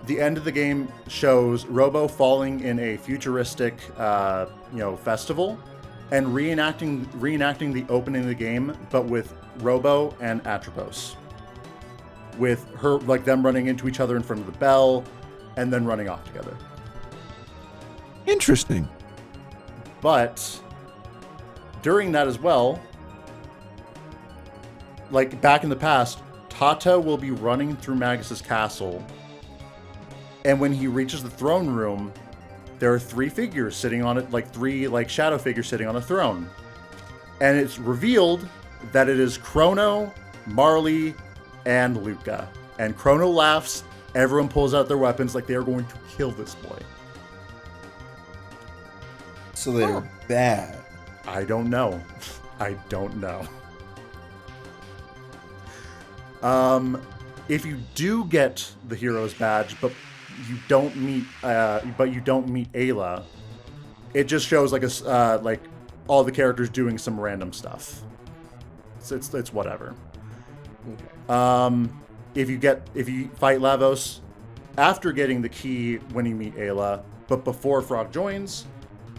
the end of the game shows Robo falling in a futuristic, festival, and reenacting the opening of the game, but with Robo and Atropos, with her, like, them running into each other in front of the bell, and then running off together. Interesting. But during that as well, like back in the past, Tata will be running through Magus's castle, and when he reaches the throne room, there are three figures sitting on it, like three shadow figures sitting on a throne. And it's revealed that it is Chrono, Marley, and Luca. And Chrono laughs, everyone pulls out their weapons like they are going to kill this boy. So they're bad. I don't know. I don't know. If you do get the hero's badge, but you don't meet Ayla, it just shows like like all the characters doing some random stuff. It's whatever. Okay. If you fight Lavos after getting the key when you meet Ayla, but before Frog joins,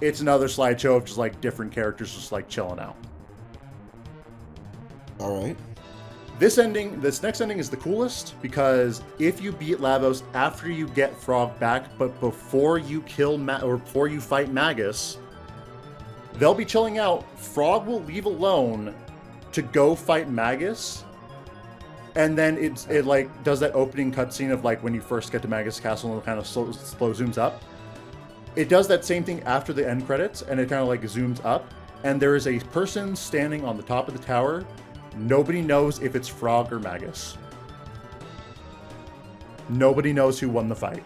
it's another slideshow of just like different characters just like chilling out. All right. This next ending is the coolest because if you beat Lavos after you get Frog back, but before you before you fight Magus, they'll be chilling out. Frog will leave alone to go fight Magus, and then it like does that opening cutscene of like when you first get to Magus Castle and it kind of slow zooms up. It does that same thing after the end credits, and it kind of like zooms up, and there is a person standing on the top of the tower. Nobody knows if it's Frog or Magus. Nobody knows who won the fight.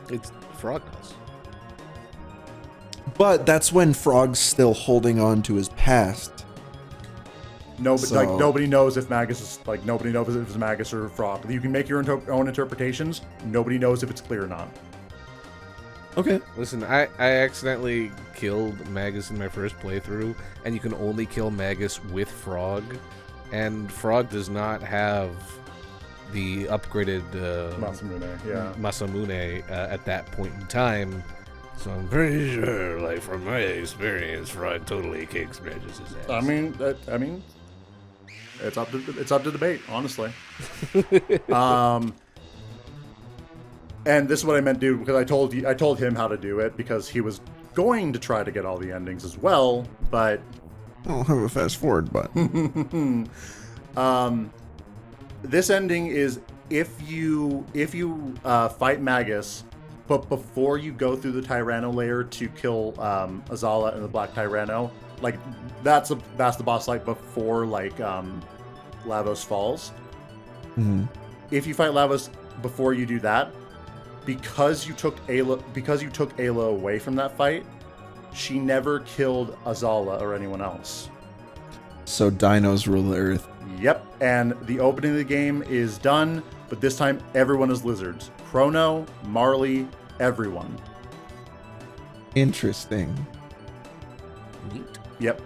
It's Frog does. But that's when Frog's still holding on to his past. Nobody knows if Magus is nobody knows if it's Magus or Frog. You can make your own interpretations. Nobody knows if it's clear or not. Okay. Listen, I accidentally killed Magus in my first playthrough, and you can only kill Magus with Frog, and Frog does not have the upgraded Masamune at that point in time. So I'm pretty sure, like from my experience, Frog totally kicks Magus' ass. I mean, it's up to debate, honestly. And this is what I meant to do, because I told him how to do it, because he was going to try to get all the endings as well, but I don't have a fast forward button. This ending is if you fight Magus, but before you go through the Tyranno layer to kill Azala and the Black Tyranno, like that's the boss fight before Lavos falls. Mm-hmm. If you fight Lavos before you do that, because you took Ayla away from that fight, she never killed Azala or anyone else. So dinos rule the earth. Yep, and the opening of the game is done, but this time everyone is lizards. Chrono, Marley, everyone. Interesting. Neat. Yep.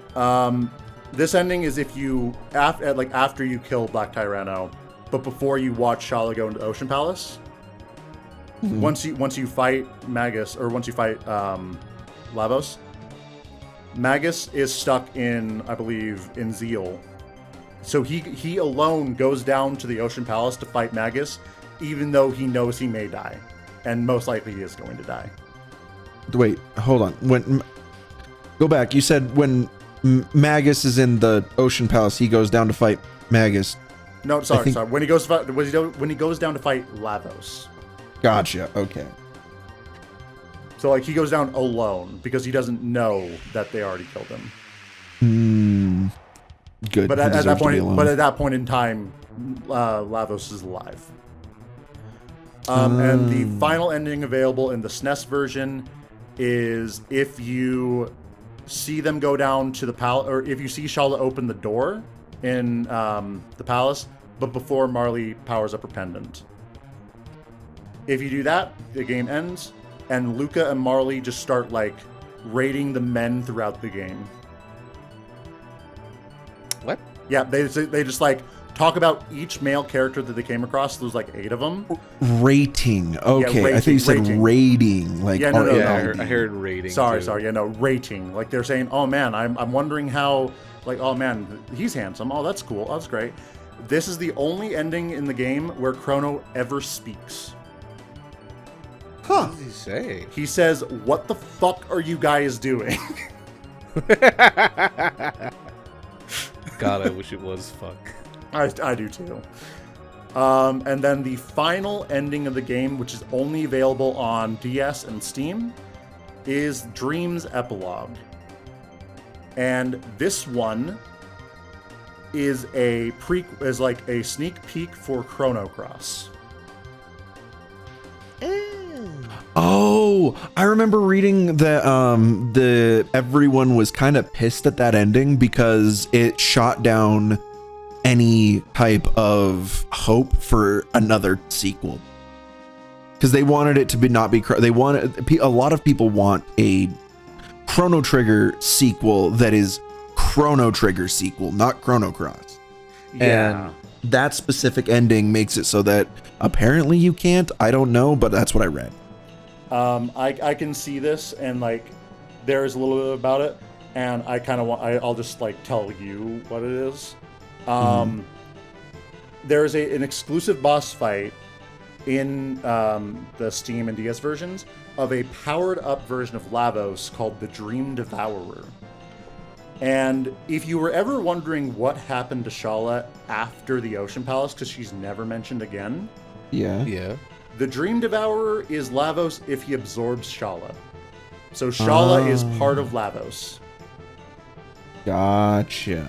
This ending is if you after you kill Black Tyranno, but before you watch Shala go into Ocean Palace. Mm-hmm. Once you fight Magus, or once you fight Lavos, Magus is stuck in, I believe, in Zeal. So he alone goes down to the Ocean Palace to fight Magus, even though he knows he may die, and most likely he is going to die. Wait, hold on. Go back. You said when Magus is in the Ocean Palace, he goes down to fight Magus. No, sorry. When he goes down to fight Lavos. Gotcha. Okay. So like he goes down alone because he doesn't know that they already killed him. Good. But at that point in time, Lavos is alive. And the final ending available in the SNES version is if you see them go down to the palace, or if you see Shala open the door in the palace, but before Marley powers up her pendant. If you do that, the game ends, and Luca and Marley just start like raiding the men throughout the game. What? Yeah, they just like talk about each male character that they came across. There's like 8 of them. Rating. Okay, rating, I think you said rating. Like Yeah, no, I heard rating. Sorry, too. yeah, no, rating. Like they're saying, oh man, I'm wondering how, like, oh man, he's handsome. Oh, that's cool. Oh, that's great. This is the only ending in the game where Chrono ever speaks. What does he say? He says, "What the fuck are you guys doing?" God, I wish it was fuck. I do too. And then the final ending of the game, which is only available on DS and Steam, is Dream's Epilogue. And this one is like a sneak peek for Chrono Cross. Oh, I remember reading that everyone was kind of pissed at that ending because it shot down any type of hope for another sequel. Because they wanted it to a lot of people want a Chrono Trigger sequel that is Chrono Trigger sequel, not Chrono Cross. Yeah. And that specific ending makes it so that apparently you can't. I don't know, but that's what I read. I can see this, and like there's a little bit about it, and I kind of want. I'll just like tell you what it is. There's an exclusive boss fight in the Steam and DS versions of a powered up version of Lavos called the Dream Devourer. And if you were ever wondering what happened to Shala after the Ocean Palace, because she's never mentioned again, Yeah. the Dream Devourer is Lavos if he absorbs Shala. So Shala is part of Lavos. Gotcha.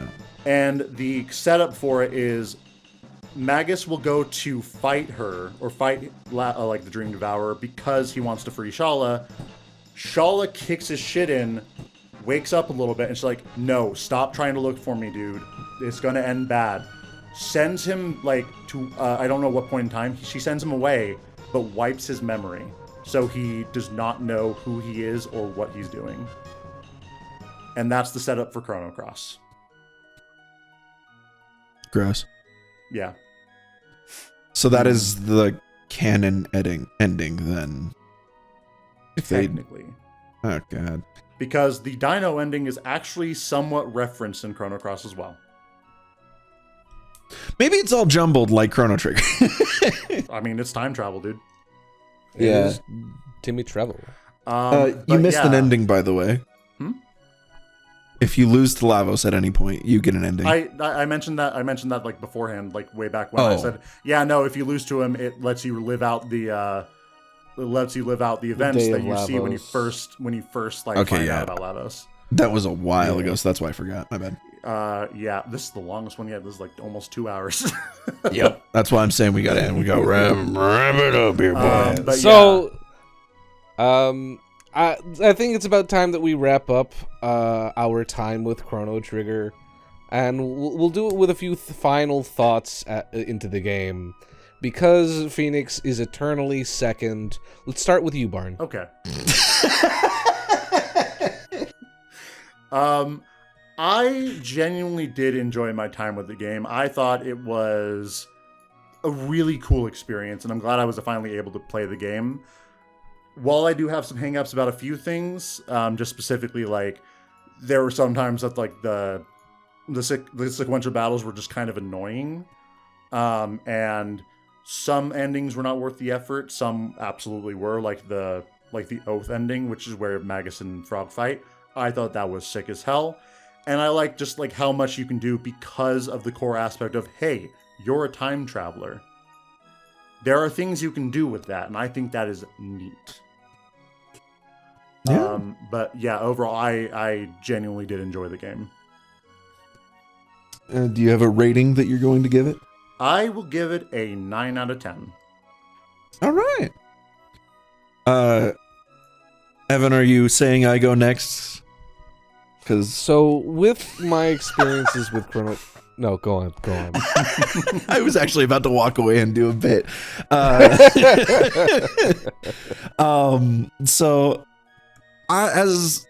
And the setup for it is Magus will go to fight her, or fight like the Dream Devourer, because he wants to free Shala. Shala kicks his shit in, wakes up a little bit, and she's like, no, stop trying to look for me, dude. It's gonna end bad. Sends him, like, to, I don't know what point in time, she sends him away, but wipes his memory. So he does not know who he is or what he's doing. And that's the setup for Chrono Cross. Gross. Yeah. So that is the canon ending then. Technically. Oh god. Because the Dino ending is actually somewhat referenced in Chrono Cross as well. Maybe it's all jumbled like Chrono Trigger. I mean, it's time travel, dude. Yeah. It is Timmy Travel. You missed an ending, by the way. If you lose to Lavos at any point, you get an ending. I mentioned that. I mentioned that like beforehand, like way back when. I said, yeah, no. If you lose to him, it lets you live out the events that you see when you first like find out about Lavos. That was a while ago, so that's why I forgot. My bad. Yeah, this is the longest one yet. This is like almost 2 hours. Yep. That's why I'm saying we gotta end. We gotta wrap it up here, boys. So, I think it's about time that we wrap up our time with Chrono Trigger, and we'll do it with a few final thoughts into the game, because Phoenixx is eternally second. Let's start with you, Barn. Okay. I genuinely did enjoy my time with the game. I thought it was a really cool experience, and I'm glad I was finally able to play the game. While I do have some hangups about a few things, just specifically, like, there were some times that, like, the sequential battles were just kind of annoying, and some endings were not worth the effort. Some absolutely were, like the Oath ending, which is where Magus and Frog fight. I thought that was sick as hell. And I like just like how much you can do because of the core aspect of, hey, you're a time traveler. There are things you can do with that, and I think that is neat. Yeah. But yeah, overall, I genuinely did enjoy the game. Do you have a rating that you're going to give it? I will give it a 9 out of 10. All right. Evan, are you saying I go next? Because So, with my experiences with Chrono... No, go on. I was actually about to walk away and do a bit. So, as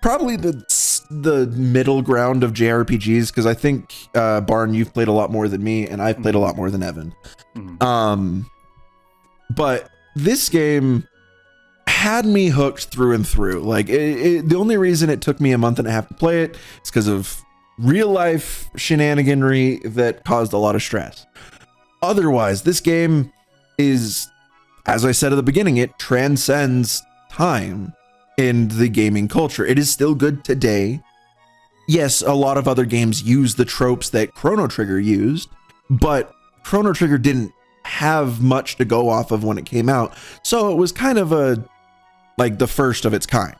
probably the middle ground of JRPGs, because I think Barn, you've played a lot more than me, and I've played a lot more than Evan. But this game had me hooked through and through. Like the only reason it took me a month and a half to play it is because of real life shenaniganry that caused a lot of stress. Otherwise, this game is, as I said at the beginning, it transcends time in the gaming culture. It is still good today. Yes, a lot of other games use the tropes that Chrono Trigger used, but Chrono Trigger didn't have much to go off of when it came out. So it was kind of the first of its kind.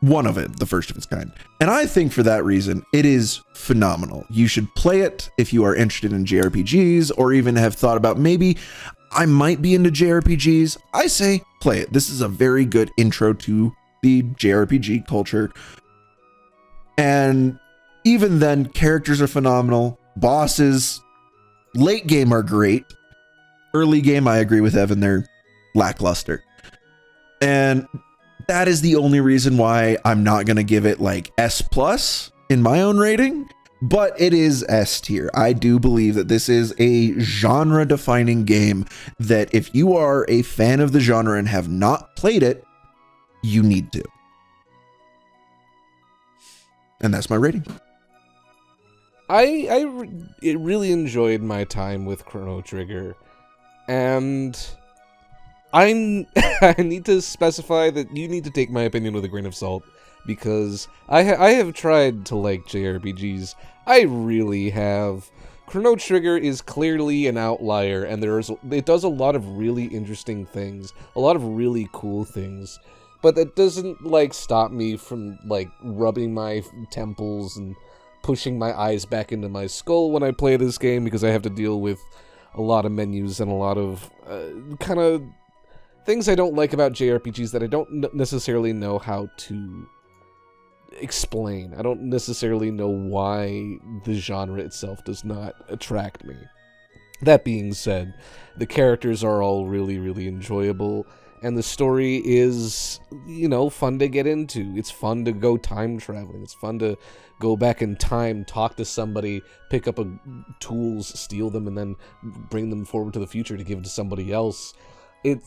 The first of its kind. And I think for that reason, it is phenomenal. You should play it if you are interested in JRPGs or even have thought about maybe I might be into JRPGs. I say play it. This is a very good intro to the JRPG culture. And even then, characters are phenomenal. Bosses, late game are great. Early game, I agree with Evan, they're lackluster. And that is the only reason why I'm not going to give it like S+ in my own rating, but it is S tier. I do believe that this is a genre defining game that if you are a fan of the genre and have not played it, you need to. And that's my rating. I really enjoyed my time with Chrono Trigger, and I need to specify that you need to take my opinion with a grain of salt, because I have tried to like JRPGs. I really have. Chrono Trigger is clearly an outlier, and it does a lot of really interesting things, a lot of really cool things, but that doesn't like stop me from like rubbing my temples and pushing my eyes back into my skull when I play this game, because I have to deal with a lot of menus and a lot of kind of things I don't like about JRPGs that I don't necessarily know how to explain. I don't necessarily know why the genre itself does not attract me. That being said, the characters are all really, really enjoyable, and the story is, fun to get into. It's fun to go time traveling. It's fun to go back in time, talk to somebody, pick up tools, steal them, and then bring them forward to the future to give to somebody else. It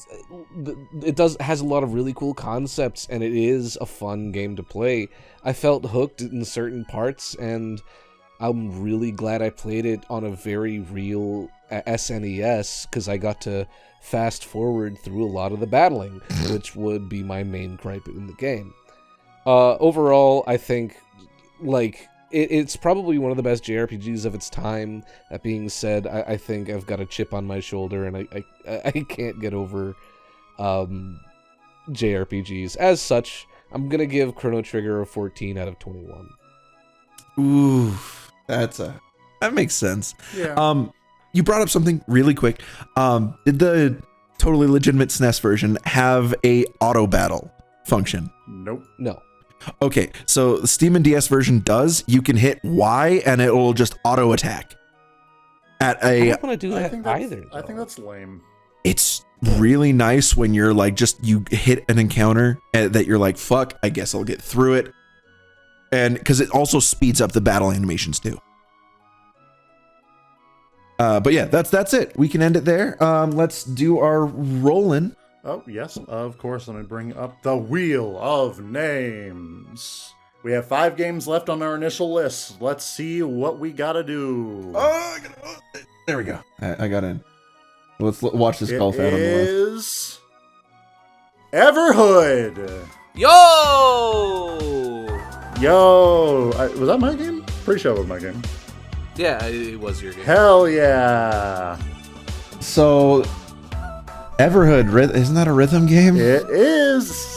has a lot of really cool concepts, and it is a fun game to play. I felt hooked in certain parts, and I'm really glad I played it on a very real SNES, because I got to fast forward through a lot of the battling, which would be my main gripe in the game. Overall, I think it's probably one of the best JRPGs of its time. That being said, I think I've got a chip on my shoulder, and I can't get over JRPGs. As such, I'm gonna give Chrono Trigger a 14 out of 21. Ooh, that makes sense. Yeah. You brought up something really quick. Did the totally legitimate SNES version have a auto battle function? Nope. No. Okay, so the Steam and DS version does. You can hit Y and it will just auto attack. I don't want to do that either. I think that's lame. It's really nice when you're like, you hit an encounter that you're like, fuck, I guess I'll get through it. And because it also speeds up the battle animations too. But yeah, that's it. We can end it there. Let's do our rollin'. Oh, yes, of course. Let me bring up the Wheel of Names. We have 5 games left on our initial list. Let's see what we gotta do. Oh, there we go. I got in. Let's watch this golf out on the left. It is Everhood. Yo! Yo, was that my game? Pretty sure it was my game. Yeah, it was your game. Hell yeah. So, Everhood, isn't that a rhythm game? It is.